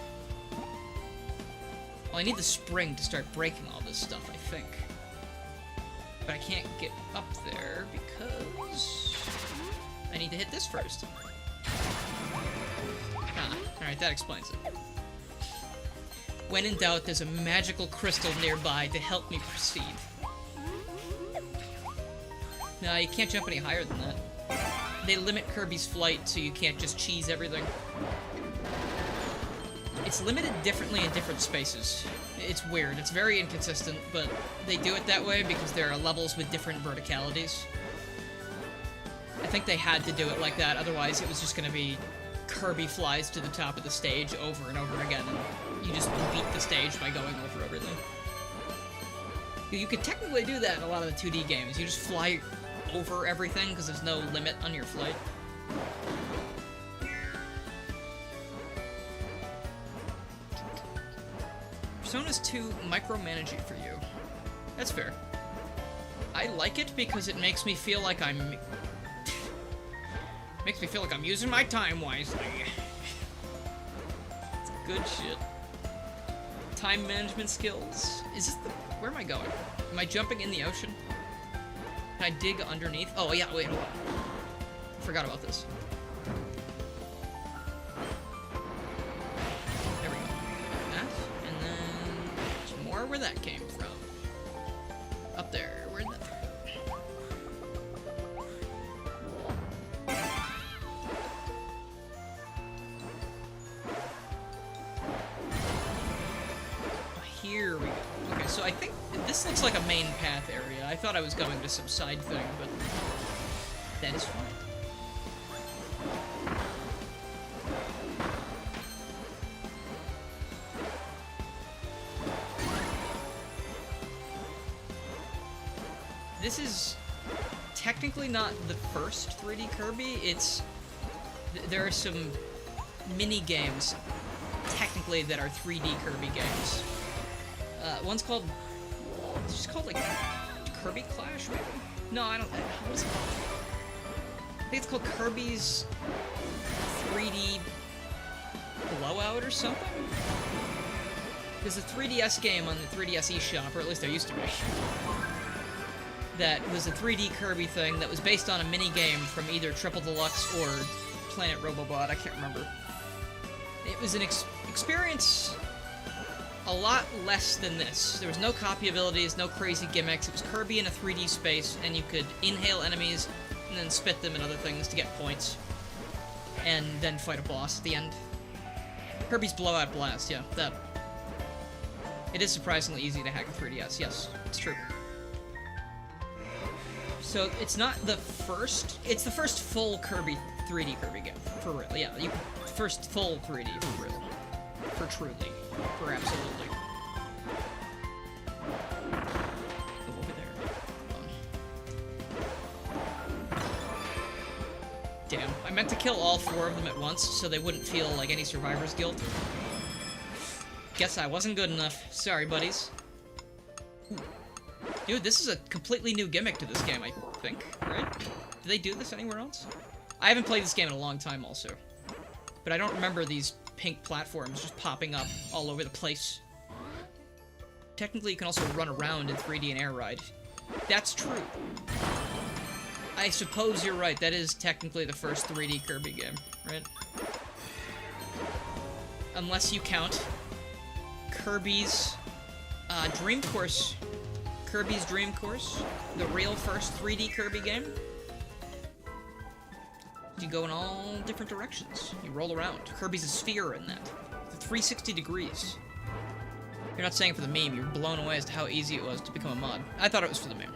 Well, I need the spring to start breaking all this stuff, I think. But I can't get up there because I need to hit this first. Ah, alright, that explains it. When in doubt, there's a magical crystal nearby to help me proceed. No, you can't jump any higher than that. They limit Kirby's flight, so you can't just cheese everything. It's limited differently in different spaces. It's weird. It's very inconsistent, but they do it that way because there are levels with different verticalities. I think they had to do it like that, otherwise it was just gonna be Kirby flies to the top of the stage over and over again, and you just beat the stage by going over everything. You could technically do that in a lot of the 2D games. You just fly over everything because there's no limit on your flight. Persona's too micromanaging for you. That's fair. I like it because it makes me feel like I'm... makes me feel like I'm using my time wisely. It's good shit. Time management skills. Is this the... Where am I going? Am I jumping in the ocean? Can I dig underneath? Oh, yeah, wait, hold on. I forgot about this. There we go. That, and then some more where that came from. Up there, where'd that go? Here we go. Okay, so I think this looks like a main path area. I thought I was going to some side thing, but that is fine. This is technically not the first 3D Kirby. It's there are some mini games, technically, that are 3D Kirby games. One's called, it's just called like Kirby Clash, maybe? No, I don't. What is it called? I think it's called Kirby's 3D Blowout or something. There's a 3DS game on the 3DS eShop, or at least there used to be, that was a 3D Kirby thing that was based on a mini game from either Triple Deluxe or Planet Robobot. I can't remember. It was an experience a lot less than this. There was no copy abilities, no crazy gimmicks. It was Kirby in a 3D space, and you could inhale enemies and then spit them and other things to get points, and then fight a boss at the end. Kirby's Blowout Blast, yeah, that. It is surprisingly easy to hack a 3DS, yes, it's true. So, it's not the first... It's the first full 3D Kirby game, for real, yeah. First full 3D, for real. For truly. For absolutely. Go over there. Damn, I meant to kill all 4 of them at once, so they wouldn't feel like any survivor's guilt. Guess I wasn't good enough. Sorry, buddies. Dude, this is a completely new gimmick to this game, I think, right? Do they do this anywhere else? I haven't played this game in a long time, also. But I don't remember these pink platforms just popping up all over the place. Technically, you can also run around in 3D and air ride. That's true. I suppose you're right, that is technically the first 3D Kirby game, right? Unless you count Kirby's Dream Course. Kirby's Dream Course, the real first 3D Kirby game. You go in all different directions. You roll around. Kirby's a sphere in that. 360 degrees. You're not saying it for the meme, you're blown away as to how easy it was to become a mod. I thought it was for the meme.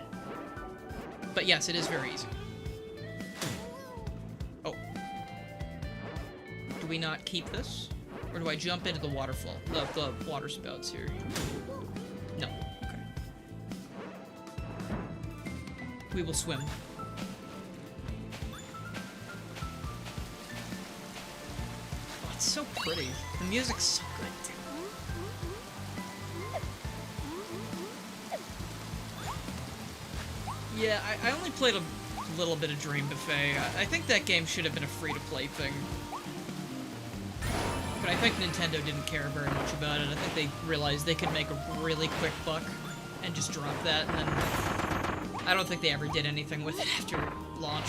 But yes, it is very easy. Oh. Do we not keep this? Or do I jump into the waterfall? The water spouts here. No. Okay. We will swim. Oh, it's so pretty. The music's so good, dude. Yeah, I only played a little bit of Dream Buffet. I think that game should have been a free-to-play thing. But I think Nintendo didn't care very much about it. I think they realized they could make a really quick buck and just drop that, and then I don't think they ever did anything with it after launch.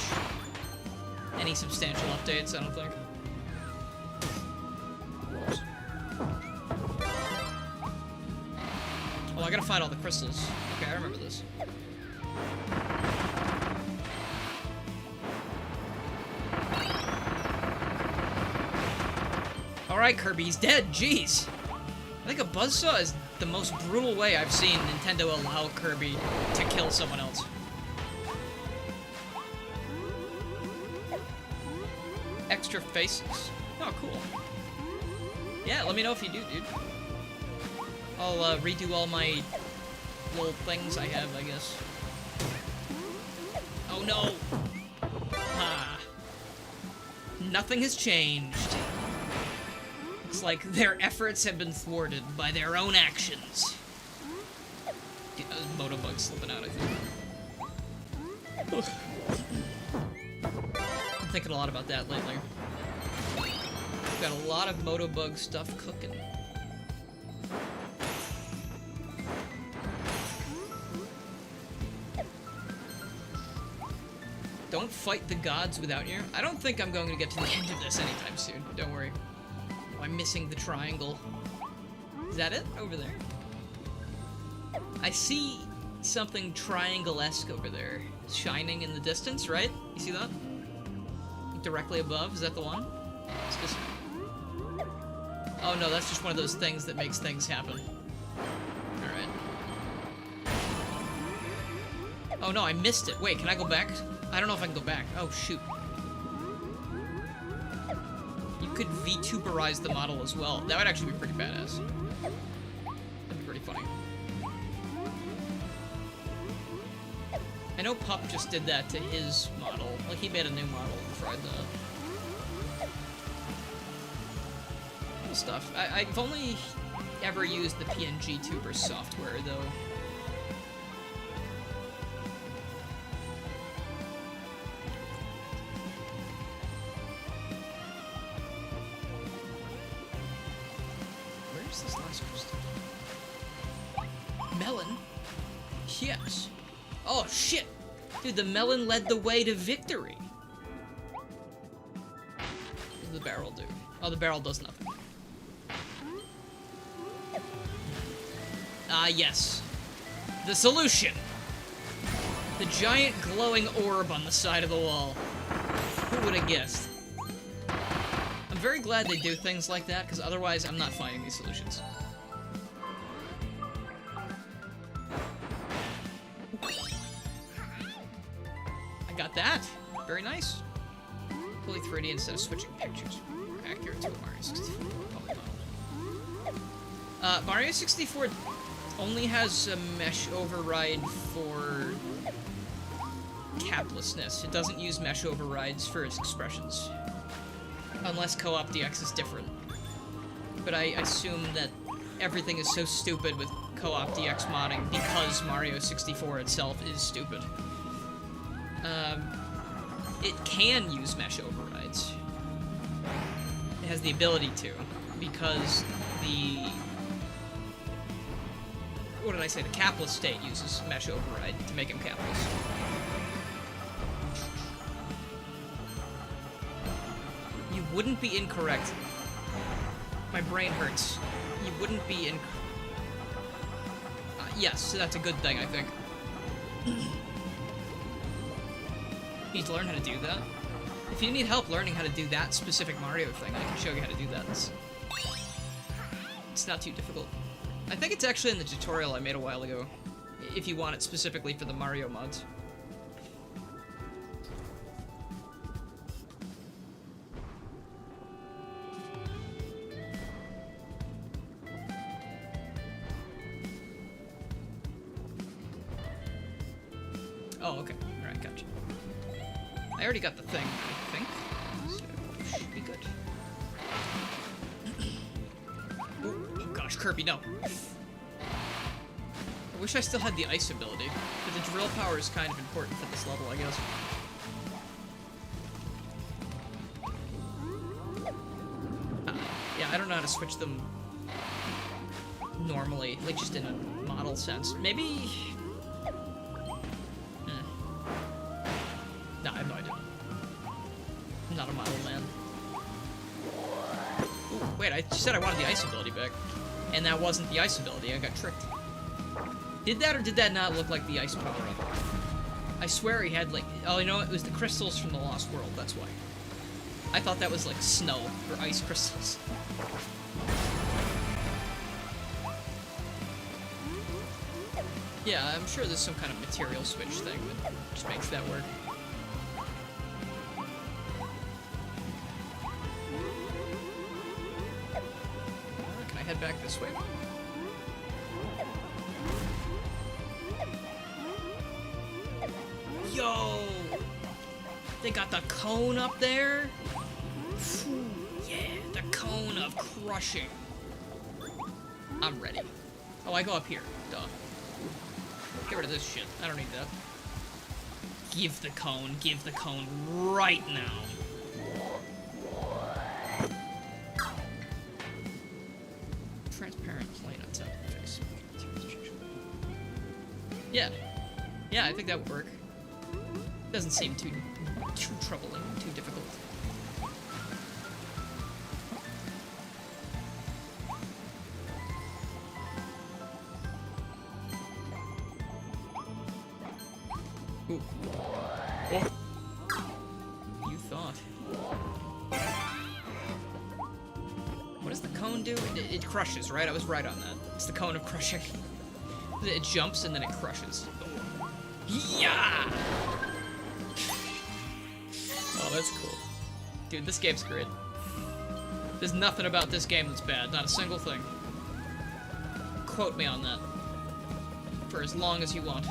Any substantial updates, I don't think. Oh, I gotta find all the crystals. Okay, I remember this. Alright, Kirby, he's dead, jeez! I think a buzzsaw is the most brutal way I've seen Nintendo allow Kirby to kill someone else. Extra faces. Oh, cool. Yeah, let me know if you do, dude. I'll redo all my little things I have, I guess. Oh no! Ah. Nothing has changed. Looks like their efforts have been thwarted by their own actions. Yeah, Motobug slipping out, I think. I'm thinking a lot about that lately. Got a lot of Motobug stuff cooking. Don't fight the gods without you. I don't think I'm going to get to the end of this anytime soon. Don't worry. Oh, I'm missing the triangle. Is that it? Over there? I see something triangle-esque over there. Shining in the distance, right? You see that? Directly above? Is that the one? It's just... Oh no, that's just one of those things that makes things happen. Alright. Oh no, I missed it. Wait, can I go back? I don't know if I can go back. Oh, shoot. You could VTuberize the model as well. That would actually be pretty badass. That'd be pretty funny. I know Pup just did that to his model. Like, he made a new model and tried that. stuff. I've only ever used the PNG Tuber software, though. Where's this last crystal? Melon? Yes. Oh, shit! Dude, the melon led the way to victory. What does the barrel do? Oh, the barrel does nothing. Ah, yes. The solution! The giant glowing orb on the side of the wall. Who would have guessed? I'm very glad they do things like that, because otherwise I'm not finding these solutions. I got that! Very nice. Fully 3D instead of switching pictures. More accurate to Mario 64 polygonal. Mario 64 only has a mesh override for caplessness. It doesn't use mesh overrides for its expressions. Unless Co-op DX is different. But I assume that everything is so stupid with Co-op DX modding because Mario 64 itself is stupid. It can use mesh overrides. It has the ability to, because the... What did I say? The capless state uses mesh override to make him capless. You wouldn't be incorrect. My brain hurts. You wouldn't be in... yes, that's a good thing, I think. You need to learn how to do that. If you need help learning how to do that specific Mario thing, I can show you how to do that. It's not too difficult. I think it's actually in the tutorial I made a while ago, if you want it specifically for the Mario mods. Oh, okay. Alright, gotcha. I already got the thing, I think. So, should be good. Oh gosh, Kirby, no. I wish I still had the ice ability, but the drill power is kind of important for this level, I guess. Yeah, I don't know how to switch them normally, like just in a model sense. Maybe... No, I have no idea. I'm not a model man. Ooh, wait, I said I wanted the ice ability back. And that wasn't the ice ability, I got tricked. Did that or did that not look like the ice power-up? I swear he had like... Oh, you know what? It was the crystals from the Lost World, that's why. I thought that was like snow or ice crystals. Yeah, I'm sure there's some kind of material switch thing that just makes that work. Can I head back this way? Yo! They got the cone up there? Yeah, the cone of crushing. I'm ready. Oh, I go up here. Duh. Get rid of this shit. I don't need that. Give the cone right now. Transparent plane on top of the face. Yeah. Yeah, I think that would work. Doesn't seem too troubling, too difficult. Ooh. Oh. You thought. What does the cone do? It crushes, right? I was right on that. It's the cone of crushing. It jumps and then it crushes. Yeah! Oh, that's cool. Dude, this game's great. There's nothing about this game that's bad. Not a single thing. Quote me on that. For as long as you want.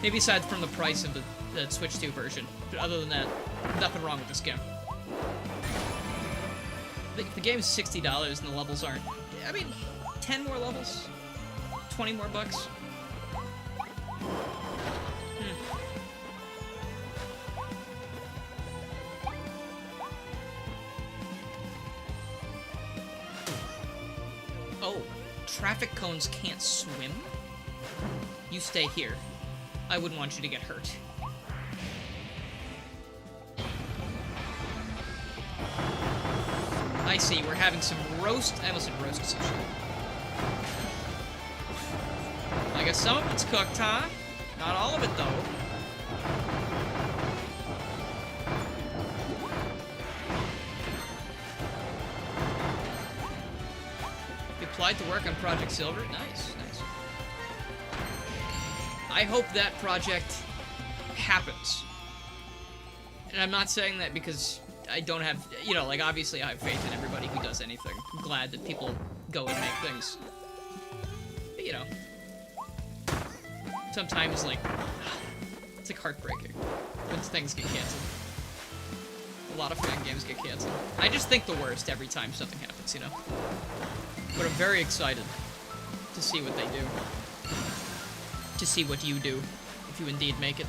Maybe aside from the price of the Switch 2 version. But other than that, nothing wrong with this game. The game's $60 and the levels aren't. I mean, 10 more levels, 20 more bucks. Oh, traffic cones can't swim? You stay here. I wouldn't want you to get hurt. I see, we're having some roast. I almost said roast sushi. I guess some of it's cooked, huh? Not all of it, though. You applied to work on Project Silver? Nice, nice. I hope that project happens. And I'm not saying that because I don't have, you know, like, obviously I have faith in everybody who does anything. I'm glad that people go and make things. But, you know, sometimes, like, it's, like, heartbreaking when things get canceled. A lot of fan games get canceled. I just think the worst every time something happens, you know? But I'm very excited to see what they do. To see what you do, if you indeed make it.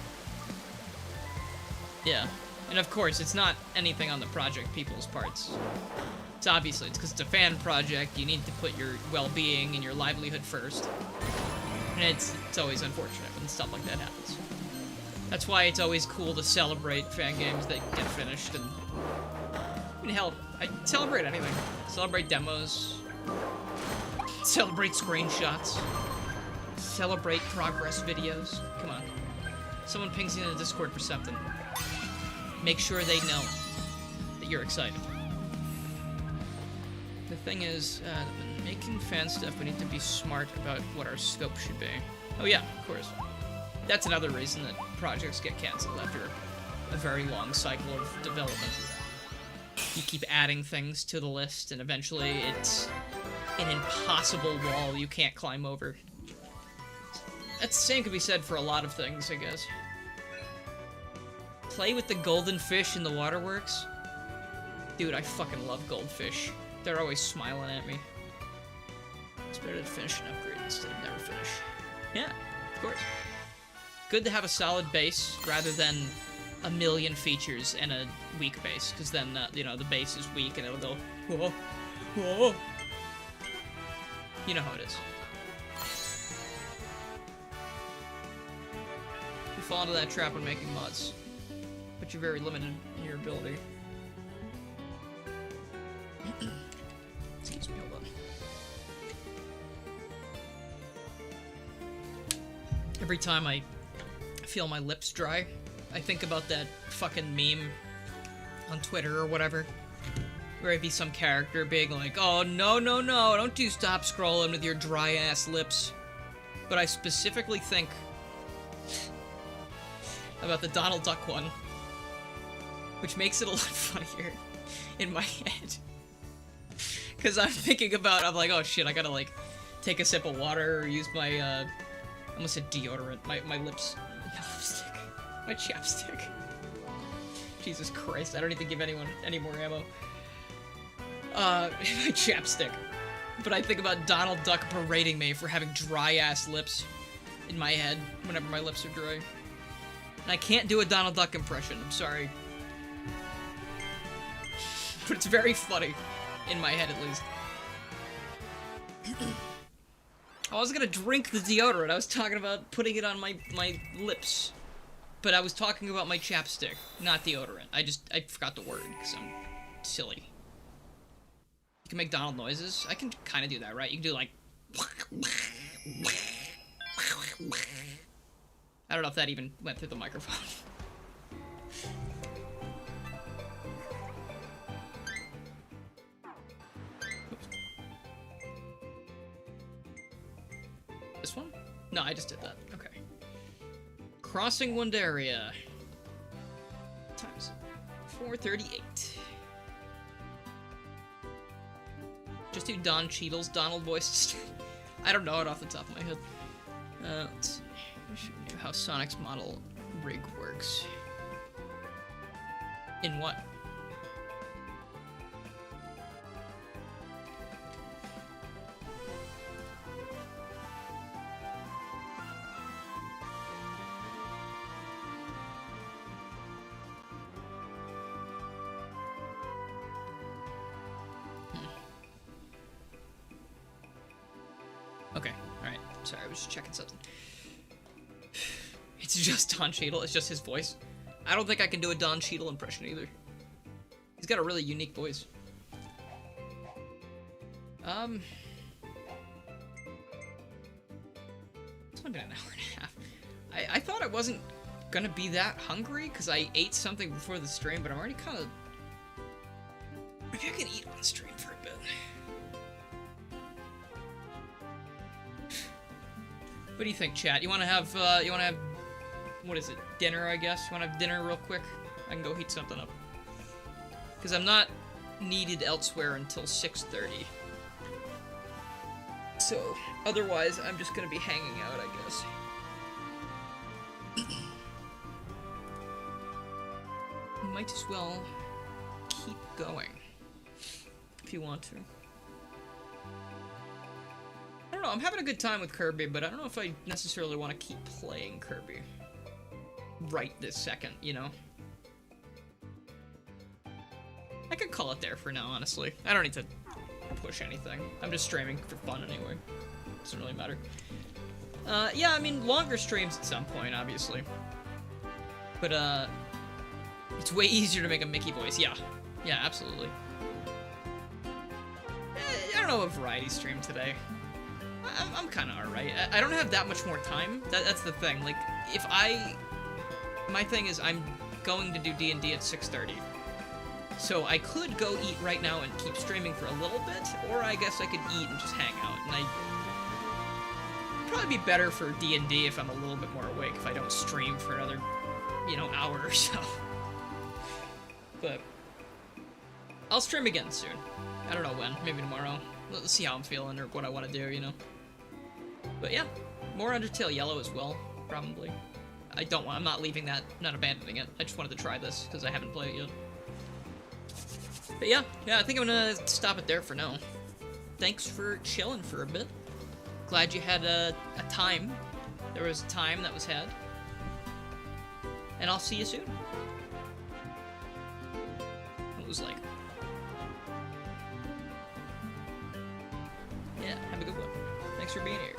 Yeah. And of course, it's not anything on the project people's parts. It's obviously, it's because it's a fan project, you need to put your well-being and your livelihood first. And it's always unfortunate when stuff like that happens. That's why it's always cool to celebrate fan games that get finished, and... I mean, hell, I celebrate anything. Celebrate demos. Celebrate screenshots. Celebrate progress videos. Come on. Someone pings you in the Discord for something. Make sure they know that you're excited. The thing is, when making fan stuff, we need to be smart about what our scope should be. Oh yeah, of course. That's another reason that projects get canceled after a very long cycle of development. You keep adding things to the list, and eventually it's an impossible wall you can't climb over. That's the same could be said for a lot of things, I guess. Play with the golden fish in the waterworks? Dude, I fucking love goldfish. They're always smiling at me. It's better to finish an upgrade instead of never finish. Yeah, of course. Good to have a solid base rather than a million features and a weak base, because then, you know, the base is weak and it'll go, whoa, whoa. You know how it is. You fall into that trap when making mods. But you're very limited in your ability. Excuse me, hold on. Every time I feel my lips dry, I think about that fucking meme on Twitter or whatever, where it'd be some character being like, oh, no, no, no, don't you stop scrolling with your dry-ass lips. But I specifically think about the Donald Duck one, which makes it a lot funnier in my head. Because I'm thinking about, I'm like, oh shit, I gotta, like, take a sip of water or use my, I almost said deodorant, my lips, lipstick, my chapstick. Jesus Christ, I don't even give anyone any more ammo. My chapstick. But I think about Donald Duck berating me for having dry-ass lips in my head whenever my lips are dry. And I can't do a Donald Duck impression, I'm sorry. But it's very funny. In my head, at least. I was gonna drink the deodorant. I was talking about putting it on my lips. But I was talking about my chapstick, not deodorant. I forgot the word, because I'm silly. You can make Donald noises. I can kind of do that, right? You can do, like... I don't know if that even went through the microphone. This one? No, I just did that. Okay. Crossing Wundaria. Times 4:38. Just do Don Cheadle's Donald voice. I don't know it off the top of my head. Let's see. I should know how Sonic's model rig works. In what? Okay, alright. Sorry, I was just checking something. It's just Don Cheadle, it's just his voice. I don't think I can do a Don Cheadle impression either. He's got a really unique voice. It's only been an hour and a half. I thought I wasn't gonna be that hungry because I ate something before the stream, but I'm already kind of... Maybe I can eat on stream for a bit. What do you think, chat? You wanna have, what is it, dinner, I guess? You wanna have dinner real quick? I can go heat something up. Because I'm not needed elsewhere until 6:30. So, otherwise, I'm just gonna be hanging out, I guess. Might as well keep going, if you want to. I don't know, I'm having a good time with Kirby, but I don't know if I necessarily want to keep playing Kirby right this second, you know? I could call it there for now, honestly. I don't need to push anything. I'm just streaming for fun anyway. Doesn't really matter. Yeah, I mean, longer streams at some point, obviously. But, it's way easier to make a Mickey voice. Yeah. Yeah, absolutely. I don't know, a variety stream today. I'm kind of alright. I don't have that much more time. That's the thing. Like, if my thing is I'm going to do D&D at 6:30. So I could go eat right now and keep streaming for a little bit, or I guess I could eat and just hang out. And it'd probably be better for D&D if I'm a little bit more awake, if I don't stream for another, you know, hour or so. But I'll stream again soon. I don't know when, maybe tomorrow. Let's see how I'm feeling or what I want to do, you know. But yeah, more Undertale Yellow as well, probably. I'm not leaving that, not abandoning it. I just wanted to try this because I haven't played it yet. But yeah, I think I'm gonna stop it there for now. Thanks for chilling for a bit. Glad you had a time. There was a time that was had. And I'll see you soon. It was like... Yeah, have a good one. Thanks for being here.